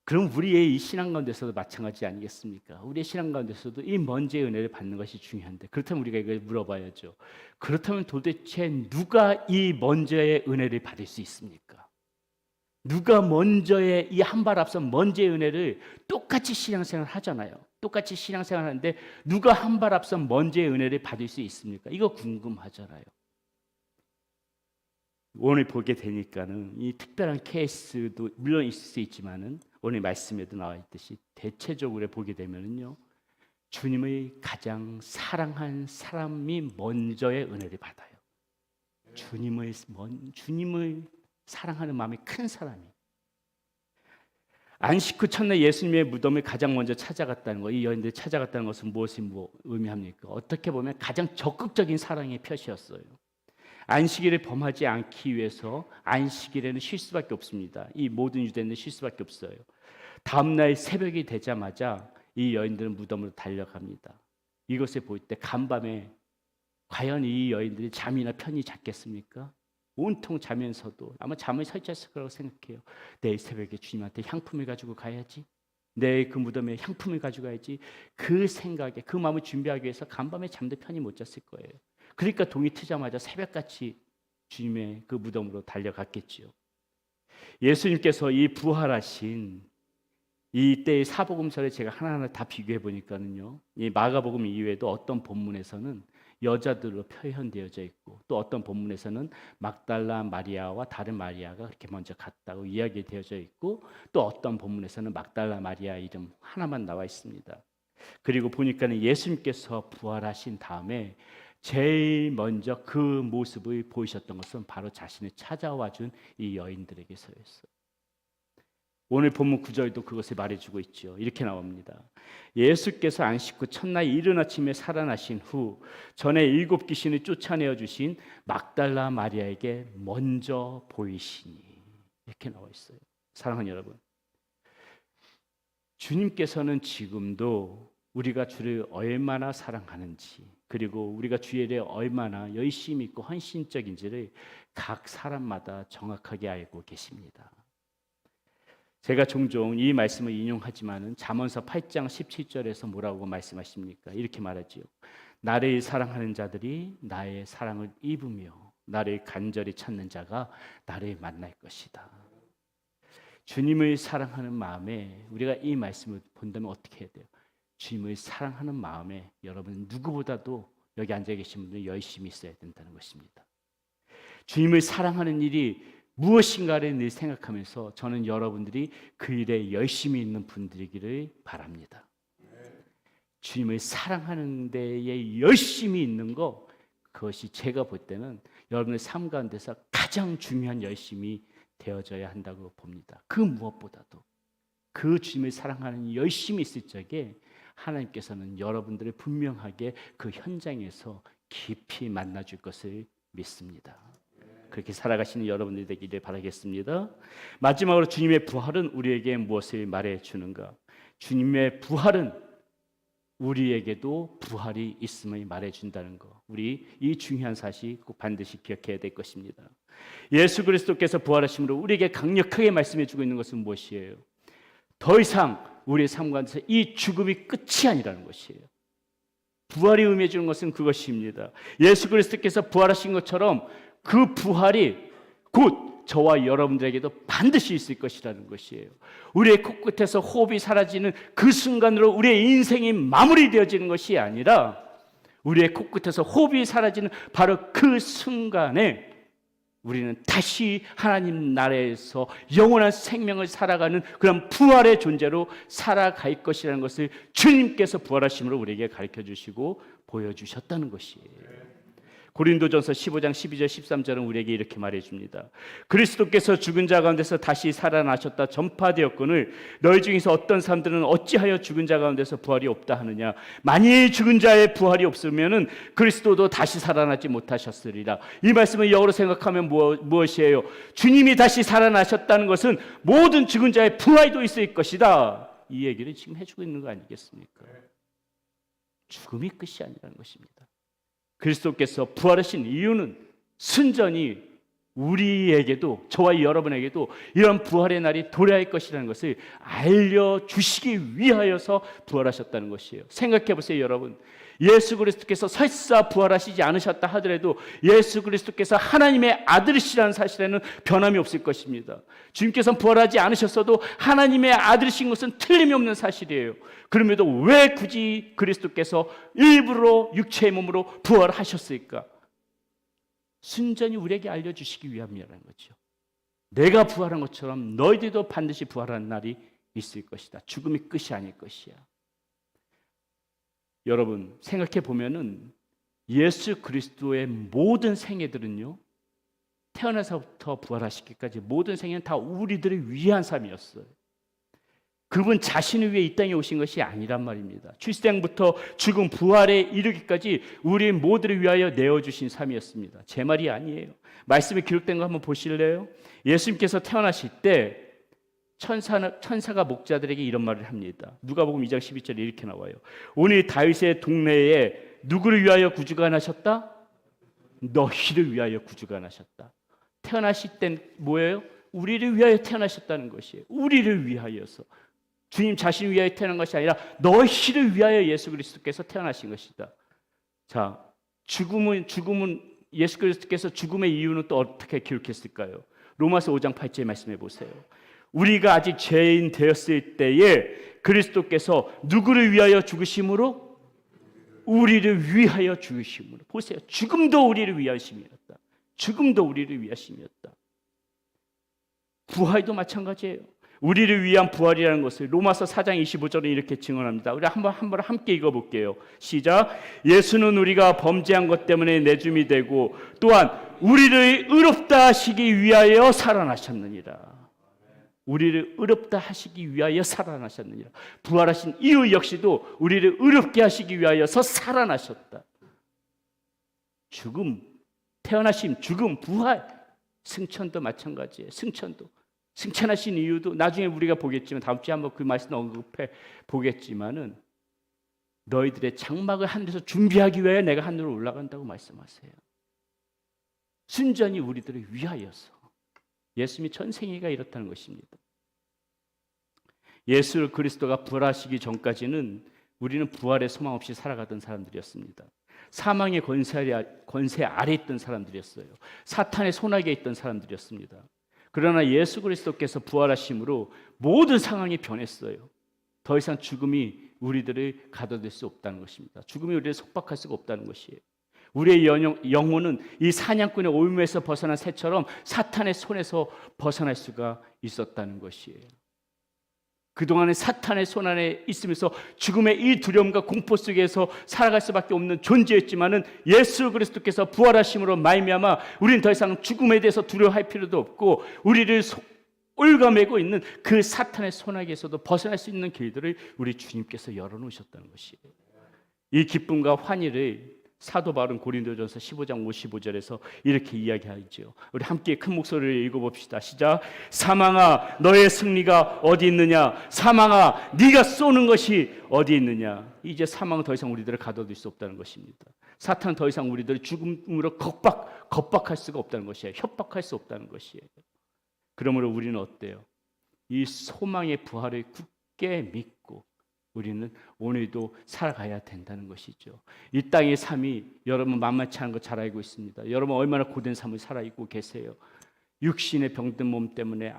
그럼 우리의 이 신앙 가운데서도 마찬가지 아니겠습니까? 우리의 신앙 가운데서도 이 먼저의 은혜를 받는 것이 중요한데, 그렇다면 우리가 이걸 물어봐야죠. 그렇다면 도대체 누가 이 먼저의 은혜를 받을 수 있습니까? 누가 먼저의 이 한 발 앞선 먼저의 은혜를, 똑같이 신앙생활 하잖아요. 똑같이 신앙생활 하는데 누가 한 발 앞선 먼저의 은혜를 받을 수 있습니까? 이거 궁금하잖아요. 오늘 보게 되니까는 이 특별한 케이스도 물론 있을 수 있지만은, 오늘 말씀에도 나와 있듯이 대체적으를 보게 되면은요, 주님의 가장 사랑한 사람이 먼저의 은혜를 받아요. 주님을 사랑하는 마음이 큰 사람이. 안식 후 첫날 예수님의 무덤을 가장 먼저 찾아갔다는 거, 이 여인들이 찾아갔다는 것은 무엇이 의미합니까? 어떻게 보면 가장 적극적인 사랑의 표시였어요. 안식일을 범하지 않기 위해서 안식일에는 쉴 수밖에 없습니다. 이 모든 유대인은 쉴 수밖에 없어요. 다음날 새벽이 되자마자 이 여인들은 무덤으로 달려갑니다. 이것을 볼 때 간밤에 과연 이 여인들이 잠이나 편히 잤겠습니까? 온통 자면서도 아마 잠을 설쳤을 거라고 생각해요. 내일 새벽에 주님한테 향품을 가지고 가야지, 내일 그 무덤에 향품을 가져가야지, 그 생각에, 그 마음을 준비하기 위해서 간밤에 잠도 편히 못 잤을 거예요. 그러니까 동이 트자마자 새벽같이 주님의 그 무덤으로 달려갔겠지요. 예수님께서 이 부활하신 이때의 사복음서를 제가 하나하나 다 비교해 보니까는요, 이 마가복음 이외에도 어떤 본문에서는 여자들로 표현되어져 있고, 또 어떤 본문에서는 막달라 마리아와 다른 마리아가 그렇게 먼저 갔다고 이야기되어져 있고, 또 어떤 본문에서는 막달라 마리아 이름 하나만 나와 있습니다. 그리고 보니까는 예수님께서 부활하신 다음에 제일 먼저 그 모습을 보이셨던 것은 바로 자신을 찾아와 준 이 여인들에게서였어요. 오늘 본문 9절도 그것을 말해주고 있죠. 이렇게 나옵니다. 예수께서 안식 후 첫날 이른 아침에 살아나신 후 전에 7 귀신을 쫓아내어 주신 막달라 마리아에게 먼저 보이시니, 이렇게 나와 있어요. 사랑하는 여러분, 주님께서는 지금도 우리가 주를 얼마나 사랑하는지, 그리고 우리가 주에 대해 얼마나 열심히 있고 헌신적인지를 각 사람마다 정확하게 알고 계십니다. 제가 종종 이 말씀을 인용하지만은 잠언서 8장 17절에서 뭐라고 말씀하십니까? 이렇게 말하지요. 나를 사랑하는 자들이 나의 사랑을 입으며 나를 간절히 찾는 자가 나를 만날 것이다. 주님을 사랑하는 마음에 우리가 이 말씀을 본다면 어떻게 해야 돼요? 주님을 사랑하는 마음에 여러분 누구보다도 여기 앉아 계신 분들 열심히 있어야 된다는 것입니다. 주님을 사랑하는 일이 무엇인가를 늘 생각하면서 저는 여러분들이 그 일에 열심히 있는 분들이기를 바랍니다. 주님을 사랑하는 데에 열심히 있는 거, 그것이 제가 볼 때는 여러분의 삶 가운데서 가장 중요한 열심이 되어져야 한다고 봅니다. 그 무엇보다도 그 주님을 사랑하는 열심히 있을 적에 하나님께서는 여러분들을 분명하게 그 현장에서 깊이 만나줄 것을 믿습니다. 그렇게 살아가시는 여러분들이 되기를 바라겠습니다. 마지막으로 주님의 부활은 우리에게 무엇을 말해주는가? 주님의 부활은 우리에게도 부활이 있음을 말해준다는 것, 우리 이 중요한 사실 꼭 반드시 기억해야 될 것입니다. 예수 그리스도께서 부활하심으로 우리에게 강력하게 말씀해주고 있는 것은 무엇이에요? 더 이상 우리의 삶 가운데서 이 죽음이 끝이 아니라는 것이에요. 부활이 의미해주는 것은 그것입니다. 예수 그리스도께서 부활하신 것처럼 그 부활이 곧 저와 여러분들에게도 반드시 있을 것이라는 것이에요. 우리의 코끝에서 호흡이 사라지는 그 순간으로 우리의 인생이 마무리되어지는 것이 아니라 우리의 코끝에서 호흡이 사라지는 바로 그 순간에 우리는 다시 하나님 나라에서 영원한 생명을 살아가는 그런 부활의 존재로 살아갈 것이라는 것을 주님께서 부활하심으로 우리에게 가르쳐 주시고 보여주셨다는 것이에요. 고린도전서 15장 12절 13절은 우리에게 이렇게 말해줍니다. 그리스도께서 죽은 자 가운데서 다시 살아나셨다 전파되었거늘 너희 중에서 어떤 사람들은 어찌하여 죽은 자 가운데서 부활이 없다 하느냐. 만일 죽은 자의 부활이 없으면은 그리스도도 다시 살아나지 못하셨으리라. 이 말씀을 영어로 생각하면 무엇이에요? 주님이 다시 살아나셨다는 것은 모든 죽은 자의 부활도 있을 것이다. 이 얘기를 지금 해주고 있는 거 아니겠습니까? 죽음이 끝이 아니라는 것입니다. 그리스도께서 부활하신 이유는 순전히 우리에게도, 저와 여러분에게도 이런 부활의 날이 도래할 것이라는 것을 알려주시기 위하여서 부활하셨다는 것이에요. 생각해 보세요, 여러분. 예수 그리스도께서 설사 부활하시지 않으셨다 하더라도 예수 그리스도께서 하나님의 아들이시라는 사실에는 변함이 없을 것입니다. 주님께서는 부활하지 않으셨어도 하나님의 아들이신 것은 틀림이 없는 사실이에요. 그럼에도 왜 굳이 그리스도께서 일부러 육체의 몸으로 부활하셨을까? 순전히 우리에게 알려주시기 위함이라는 거죠. 내가 부활한 것처럼 너희들도 반드시 부활하는 날이 있을 것이다. 죽음이 끝이 아닐 것이야. 여러분 생각해 보면은 예수 그리스도의 모든 생애들은요, 태어나서부터 부활하시기까지 모든 생애는 다 우리들을 위한 삶이었어요. 그분 자신을 위해 이 땅에 오신 것이 아니란 말입니다. 출생부터 죽음 부활에 이르기까지 우리 모두를 위하여 내어주신 삶이었습니다. 제 말이 아니에요. 말씀에 기록된 거 한번 보실래요? 예수님께서 태어나실 때 천사가 목자들에게 이런 말을 합니다. 누가복음 2장 12절에 이렇게 나와요. 오늘 다윗의 동네에 누구를 위하여 구주가 나셨다? 너희를 위하여 구주가 나셨다. 태어나실 땐 뭐예요? 우리를 위하여 태어나셨다는 것이에요. 우리를 위하여서. 주님 자신을 위하여 태어난 것이 아니라 너희를 위하여 예수 그리스도께서 태어나신 것이다. 자, 죽음은 예수 그리스도께서 죽음의 이유는 또 어떻게 기록했을까요? 로마서 5장 8절 말씀해 보세요. 우리가 아직 죄인 되었을 때에 그리스도께서 누구를 위하여 죽으심으로? 우리를 위하여 죽으심으로. 보세요. 죽음도 우리를 위하심이었다. 죽음도 우리를 위하심이었다. 부활도 마찬가지예요. 우리를 위한 부활이라는 것을 로마서 4장 25절에 이렇게 증언합니다. 우리 한번 함께 읽어볼게요. 시작. 예수는 우리가 범죄한 것 때문에 내줌이 되고 또한 우리를 의롭다 하시기 위하여 살아나셨느니라. 우리를 의롭다 하시기 위하여 살아나셨느니라. 부활하신 이유 역시도 우리를 의롭게 하시기 위하여서 살아나셨다. 죽음, 태어나심, 죽음, 부활, 승천도 마찬가지예요. 승천하신 이유도 나중에 우리가 보겠지만, 다음 주에 한번 그 말씀 언급해 보겠지만은, 너희들의 장막을 하늘에서 준비하기 위하여 내가 하늘로 올라간다고 말씀하세요. 순전히 우리들을 위하여서. 예수님이 전생애가 이렇다는 것입니다. 예수 그리스도가 부활하시기 전까지는 우리는 부활의 소망 없이 살아가던 사람들이었습니다. 사망의 권세 아래 있던 사람들이었어요. 사탄의 손아귀에 있던 사람들이었습니다. 그러나 예수 그리스도께서 부활하심으로 모든 상황이 변했어요. 더 이상 죽음이 우리들을 가둬둘 수 없다는 것입니다. 죽음이 우리를 속박할 수가 없다는 것이에요. 우리의 영혼은 이 사냥꾼의 올무에서 벗어난 새처럼 사탄의 손에서 벗어날 수가 있었다는 것이에요. 그동안에 사탄의 손 안에 있으면서 죽음의 이 두려움과 공포 속에서 살아갈 수밖에 없는 존재였지만은, 예수 그리스도께서 부활하심으로 말미암아 우리는 더 이상 죽음에 대해서 두려워할 필요도 없고, 우리를 올가매고 있는 그 사탄의 손아귀에서도 벗어날 수 있는 길들을 우리 주님께서 열어놓으셨다는 것이에요. 이 기쁨과 환희를 사도 바울은 고린도전서 15장 55절에서 이렇게 이야기하죠. 우리 함께 큰 목소리를 읽어봅시다. 시작. 사망아, 너의 승리가 어디 있느냐? 사망아, 네가 쏘는 것이 어디 있느냐? 이제 사망은 더 이상 우리들을 가둬둘 수 없다는 것입니다. 사탄은 더 이상 우리들을 죽음으로 겁박할 수가 없다는 것이에요. 협박할 수 없다는 것이에요. 그러므로 우리는 어때요? 이 소망의 부활을 굳게 믿고 우리는 오늘도 살아가야 된다는 것이죠. 이 땅의 삶이 여러분 만만치 않은 거 잘 알고 있습니다. 여러분 얼마나 고된 삶을 살아있고 계세요. 육신의 병든 몸 때문에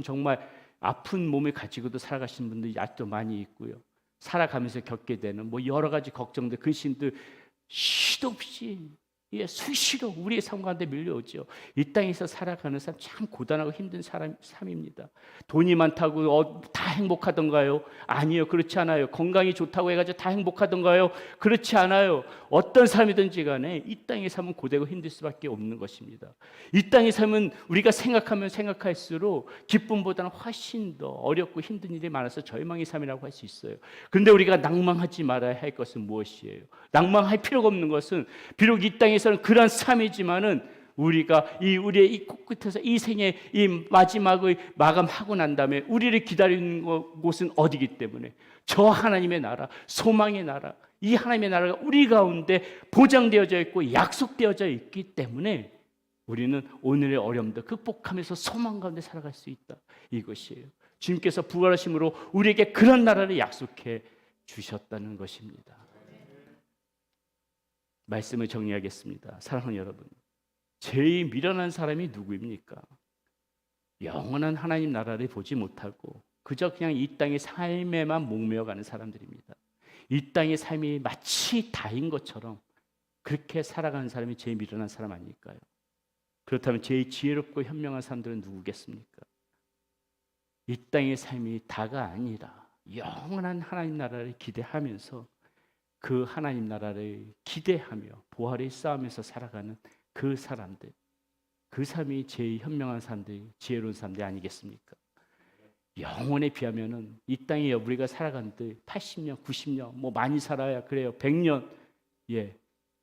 정말 아픈 몸을 가지고도 살아가시는 분들이 아직도 많이 있고요. 살아가면서 겪게 되는 여러 가지 걱정들, 근심들 시도 없이 수시로 우리의 삶 가운데 밀려오죠. 이 땅에서 살아가는 삶 참 고단하고 힘든 삶입니다. 돈이 많다고 다 행복하던가요? 아니요, 그렇지 않아요. 건강이 좋다고 해가지고 다 행복하던가요? 그렇지 않아요. 어떤 삶이든지 간에 이 땅의 삶은 고되고 힘들 수밖에 없는 것입니다. 이 땅의 삶은 우리가 생각하면 생각할수록 기쁨보다는 훨씬 더 어렵고 힘든 일이 많아서 절망의 삶이라고 할 수 있어요. 그런데 우리가 낭망하지 말아야 할 것은 무엇이에요? 낭망할 필요가 없는 것은, 비록 이 땅에서는 그런 삶이지만은 우리가 우리의 이 코끝에서 이 생의 이 마지막을 마감하고 난 다음에 우리를 기다리는 곳은 어디기 때문에, 저 하나님의 나라, 소망의 나라, 이 하나님의 나라가 우리 가운데 보장되어져 있고 약속되어져 있기 때문에 우리는 오늘의 어려움도 극복하면서 소망 가운데 살아갈 수 있다, 이것이에요. 주님께서 부활하심으로 우리에게 그런 나라를 약속해 주셨다는 것입니다. 말씀을 정리하겠습니다. 사랑하는 여러분, 제일 미련한 사람이 누구입니까? 영원한 하나님 나라를 보지 못하고 그저 그냥 이 땅의 삶에만 목매어가는 사람들입니다. 이 땅의 삶이 마치 다인 것처럼 그렇게 살아가는 사람이 제일 미련한 사람 아닐까요? 그렇다면 제일 지혜롭고 현명한 사람들은 누구겠습니까? 이 땅의 삶이 다가 아니라 영원한 하나님 나라를 기대하면서 그 하나님 나라를 기대하며 보화를 쌓으면서 살아가는 그 사람들, 그 삶이 제일 현명한 사람들, 지혜로운 사람들 아니겠습니까? 영혼에 비하면은 이 땅에 우리가 살아간들 80년, 90년, 많이 살아야 그래요. 100년,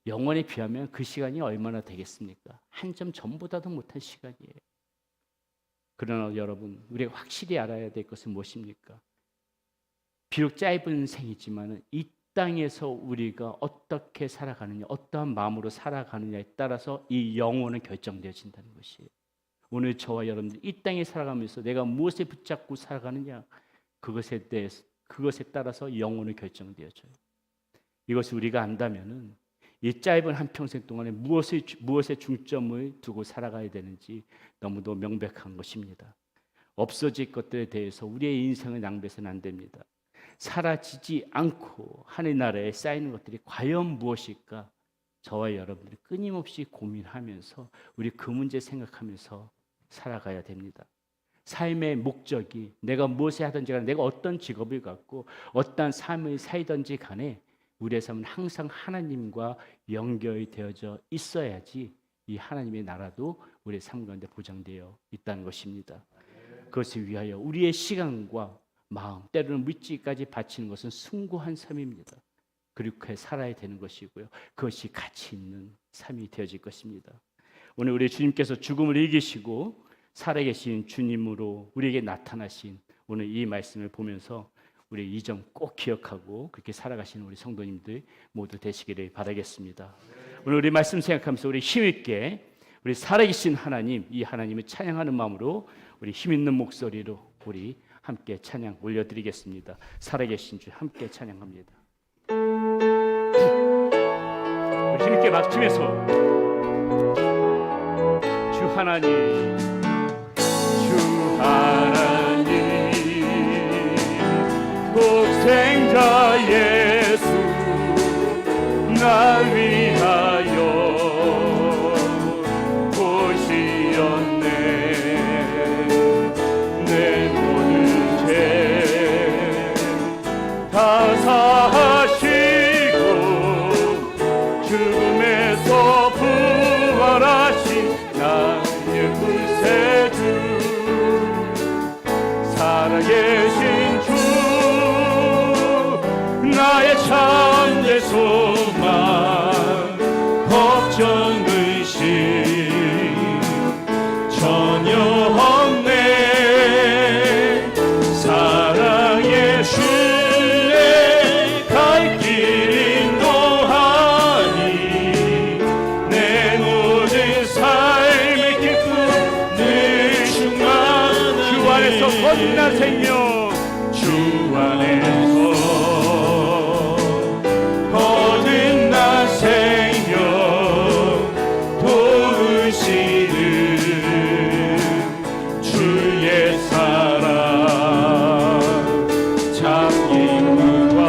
영혼에 비하면 그 시간이 얼마나 되겠습니까? 한 점 전보다도 못한 시간이에요. 그러나 여러분, 우리가 확실히 알아야 될 것은 무엇입니까? 비록 짧은 생이지만 이 땅에서 우리가 어떻게 살아가느냐, 어떠한 마음으로 살아가느냐에 따라서 이 영혼은 결정되어진다는 것이에요. 오늘 저와 여러분들 이 땅에 살아가면서 내가 무엇에 붙잡고 살아가느냐, 그것에 따라서 영혼은 결정되어져요. 이것을 우리가 안다면은 이 짧은 한평생 동안에 무엇에 중점을 두고 살아가야 되는지 너무도 명백한 것입니다. 없어질 것들에 대해서 우리의 인생을 낭비해서는 안 됩니다. 사라지지 않고 하늘나라에 쌓이는 것들이 과연 무엇일까? 저와 여러분들이 끊임없이 고민하면서 우리 그 문제 생각하면서 살아가야 됩니다. 삶의 목적이 내가 무엇을 하든지 간에, 내가 어떤 직업을 갖고 어떤 삶을 살든지 간에 우리의 삶은 항상 하나님과 연결이 되어져 있어야지 이 하나님의 나라도 우리의 삶 가운데 보장되어 있다는 것입니다. 그것을 위하여 우리의 시간과 마음, 때로는 물질까지 바치는 것은 숭고한 삶입니다. 그렇게 살아야 되는 것이고요. 그것이 가치 있는 삶이 되어질 것입니다. 오늘 우리 주님께서 죽음을 이기시고 살아계신 주님으로 우리에게 나타나신 오늘 이 말씀을 보면서 우리 이 점 꼭 기억하고 그렇게 살아가시는 우리 성도님들 모두 되시기를 바라겠습니다. 오늘 우리 말씀 생각하면서 우리 힘있게 우리 살아계신 하나님, 이 하나님을 찬양하는 마음으로 우리 힘있는 목소리로 우리 함께 찬양 올려드리겠습니다. 살아계신 주 함께 찬양합니다. 우리 힘있게 박수면서 주 하나님, 주 하나님, 독생자 예수 나 위하여 오시었네. 내 모든 죄 다 사하시고 죽음에서 부활하신 나의 구세주, 살아계신 주 나의 참된 소망, 걱정 의심 전혀 없네. 사랑의 주의 갈 길 인도하니 내 모든 삶의 기쁨 늘 충만하네. 주 안에서 거듭난 생명, 주 안에서 거듭난 생명 도우시는 주의 사랑, 참기름과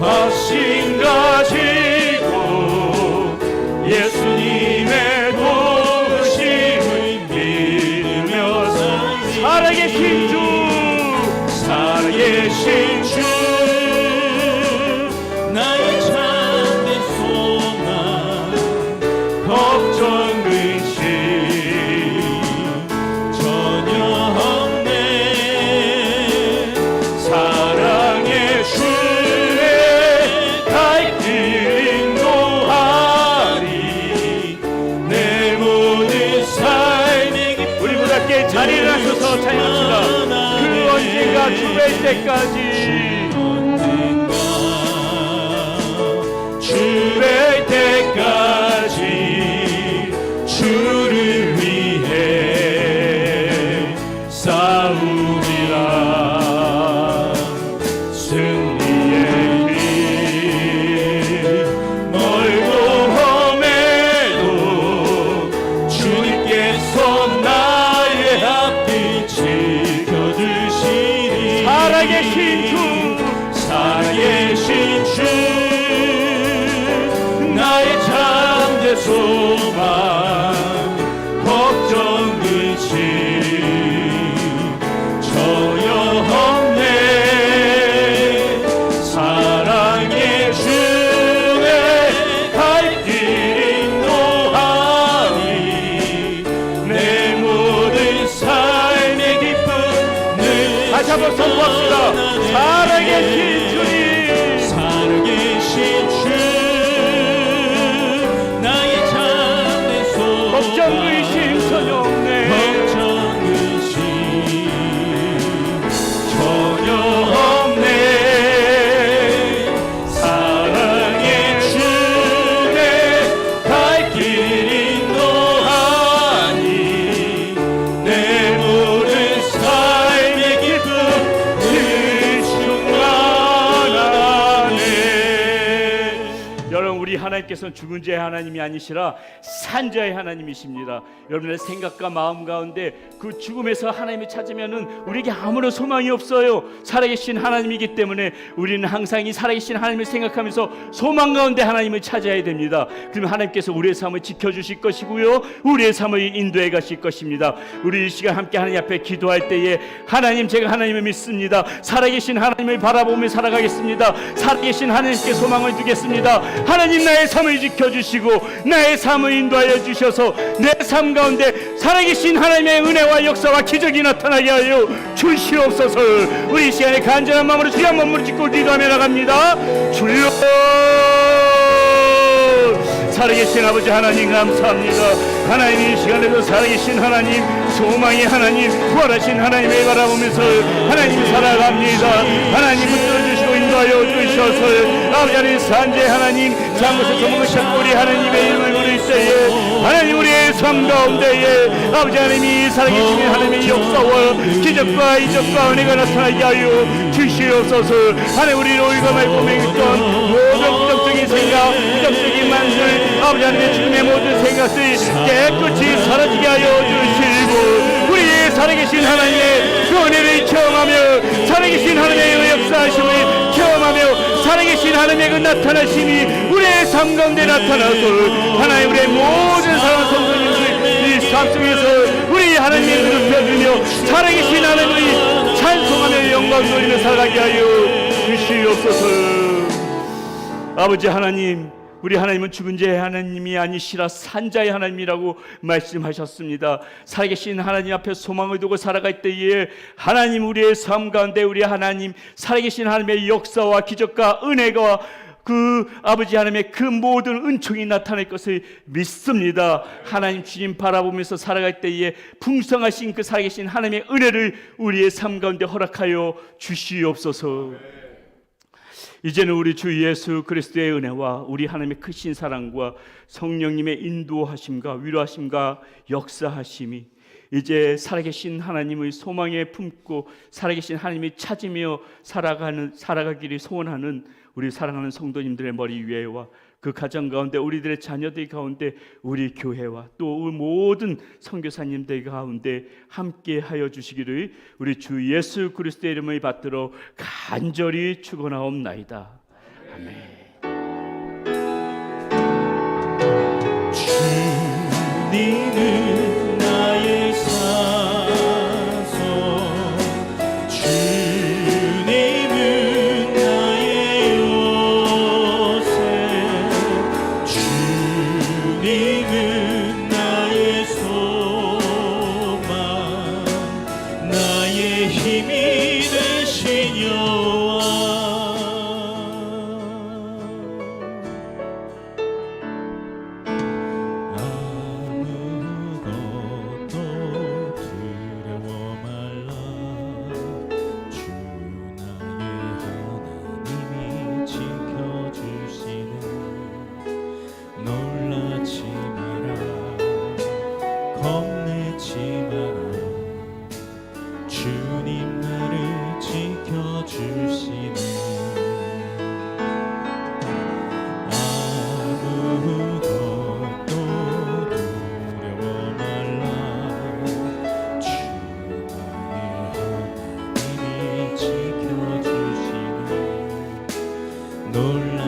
확신 가지고 예수님의 도우심을 믿으며 살아계신 주, 살아계신 주 나의 참된 소망, 걱정 의심 전혀 없네. 사랑의 주의 갈 길 인도하리 내 모든 삶의 기쁨. 우리 모두 함께 자리를 하셔서 찬양합시다. 그 언젠가 주의 때까지, 주의 때까지 주를 위해 싸우리라. 승리의 길 멀고 험해도 주님께서 나의 앞길 지켜주시리. 살아계신 주, 살아계신 주 나의 참된 소망, 걱정 의심 전혀 없네. 사랑의 주의 갈 길 인도하니 내 모든 삶의 기쁨 늘. 다시 한번 선포합시다. 살아계신 주님, 살아계신 주 나의 참된 소망, 걱정 의심 전혀 없네. 걱정 의심 전혀 없네. 사랑의 주의 갈 길 인도하니 내 모든 삶의 기쁨 늘 충만하네. 여러분, 우리 하나님께서는 죽은 자의 하나님이 아니시라 산 자의 하나님이십니다. 여러분의 생각과 마음 가운데 그 죽음에서 하나님을 찾으면은 우리에게 아무런 소망이 없어요. 살아계신 하나님이기 때문에 우리는 항상 이 살아계신 하나님을 생각하면서 소망 가운데 하나님을 찾아야 됩니다. 그러면 하나님께서 우리의 삶을 지켜주실 것이고요, 우리의 삶을 인도해 가실 것입니다. 우리 이 시간 함께 하나님 앞에 기도할 때에 하나님, 제가 하나님을 믿습니다. 살아계신 하나님을 바라보며 살아가겠습니다. 살아계신 하나님께 소망을 두겠습니다. 하나님, 나의 삶을 지켜주시고 나의 삶을 인도하여 주셔서 내 삶 가운데 살아계신 하나님의 은혜와 역사와 기적이 나타나게 하여 주시옵소서. 우리 이 시간에 간절한 마음으로 주여 몸을 짓고 기도하며 나갑니다. 주여, 살아계신 아버지 하나님 감사합니다. 하나님, 이 시간에도 살아계신 하나님, 소망의 하나님, 부활하신 하나님을 바라보면서 하나님 살아갑니다. 하나님 붙들어주시고 인도하여 주셔서 아버지 하나님, 산재 하나님, 장곳에서 먹으셨고 우리 하나님의 이름을 부를 때에 하나님 우리의 삶 가운데에 아버지 하나님이 살아계신 하나님의 역사와 기적과 이적과 은혜가 나타나게 하여 주시옵소서. 하나님, 우리를 올가 말고 맹했던 모든 부정적인 생각, 부정적인 만술, 아버지 하나님의 지금의 모든 생각들이 깨끗이 사라지게 하여 주시고 우리의 살아계신 하나님의 그 은혜를 체험하며 살아계신 하나님의 역사하심을 체험하며 살아계신 하나님의 그 나타나심이 우리의 삶 가운데 나타나서 하나님, 우리의 모든 사랑하는 성도님들 이 삶 속에서 우리 하나님의 눈을 펴주며 살아계신 하나님을 찬송하며 영광 돌리며 살아가게 하여 주시옵소서. 아버지 하나님, 우리 하나님은 죽은 자의 하나님이 아니시라 산자의 하나님이라고 말씀하셨습니다. 살아계신 하나님 앞에 소망을 두고 살아갈 때에 하나님, 우리의 삶 가운데 우리 하나님 살아계신 하나님의 역사와 기적과 은혜가 그 아버지 하나님의 그 모든 은총이 나타날 것을 믿습니다. 하나님, 주님 바라보면서 살아갈 때에 풍성하신 그 살아계신 하나님의 은혜를 우리의 삶 가운데 허락하여 주시옵소서. 이제는 우리 주 예수 그리스도의 은혜와 우리 하나님의 크신 사랑과 성령님의 인도하심과 위로하심과 역사하심이 이제 살아계신 하나님의 소망에 품고 살아계신 하나님이 찾으며 살아가기를 소원하는 우리 사랑하는 성도님들의 머리 위에와 그 가정 가운데 우리들의 자녀들 가운데 우리 교회와 또 모든 선교사님들 가운데 함께 하여 주시기를 우리 주 예수 그리스도의 이름을 받들어 간절히 축원하옵나이다. 아멘. 주님은 나의 사소, 주님은 나의 요새, 주님은 나의 소망, 나의 힘이 되신 여호와. 주님 나를 지켜주시네. 아무것도 두려워 말라. 주 나의 하나님이 지켜주시네. 놀라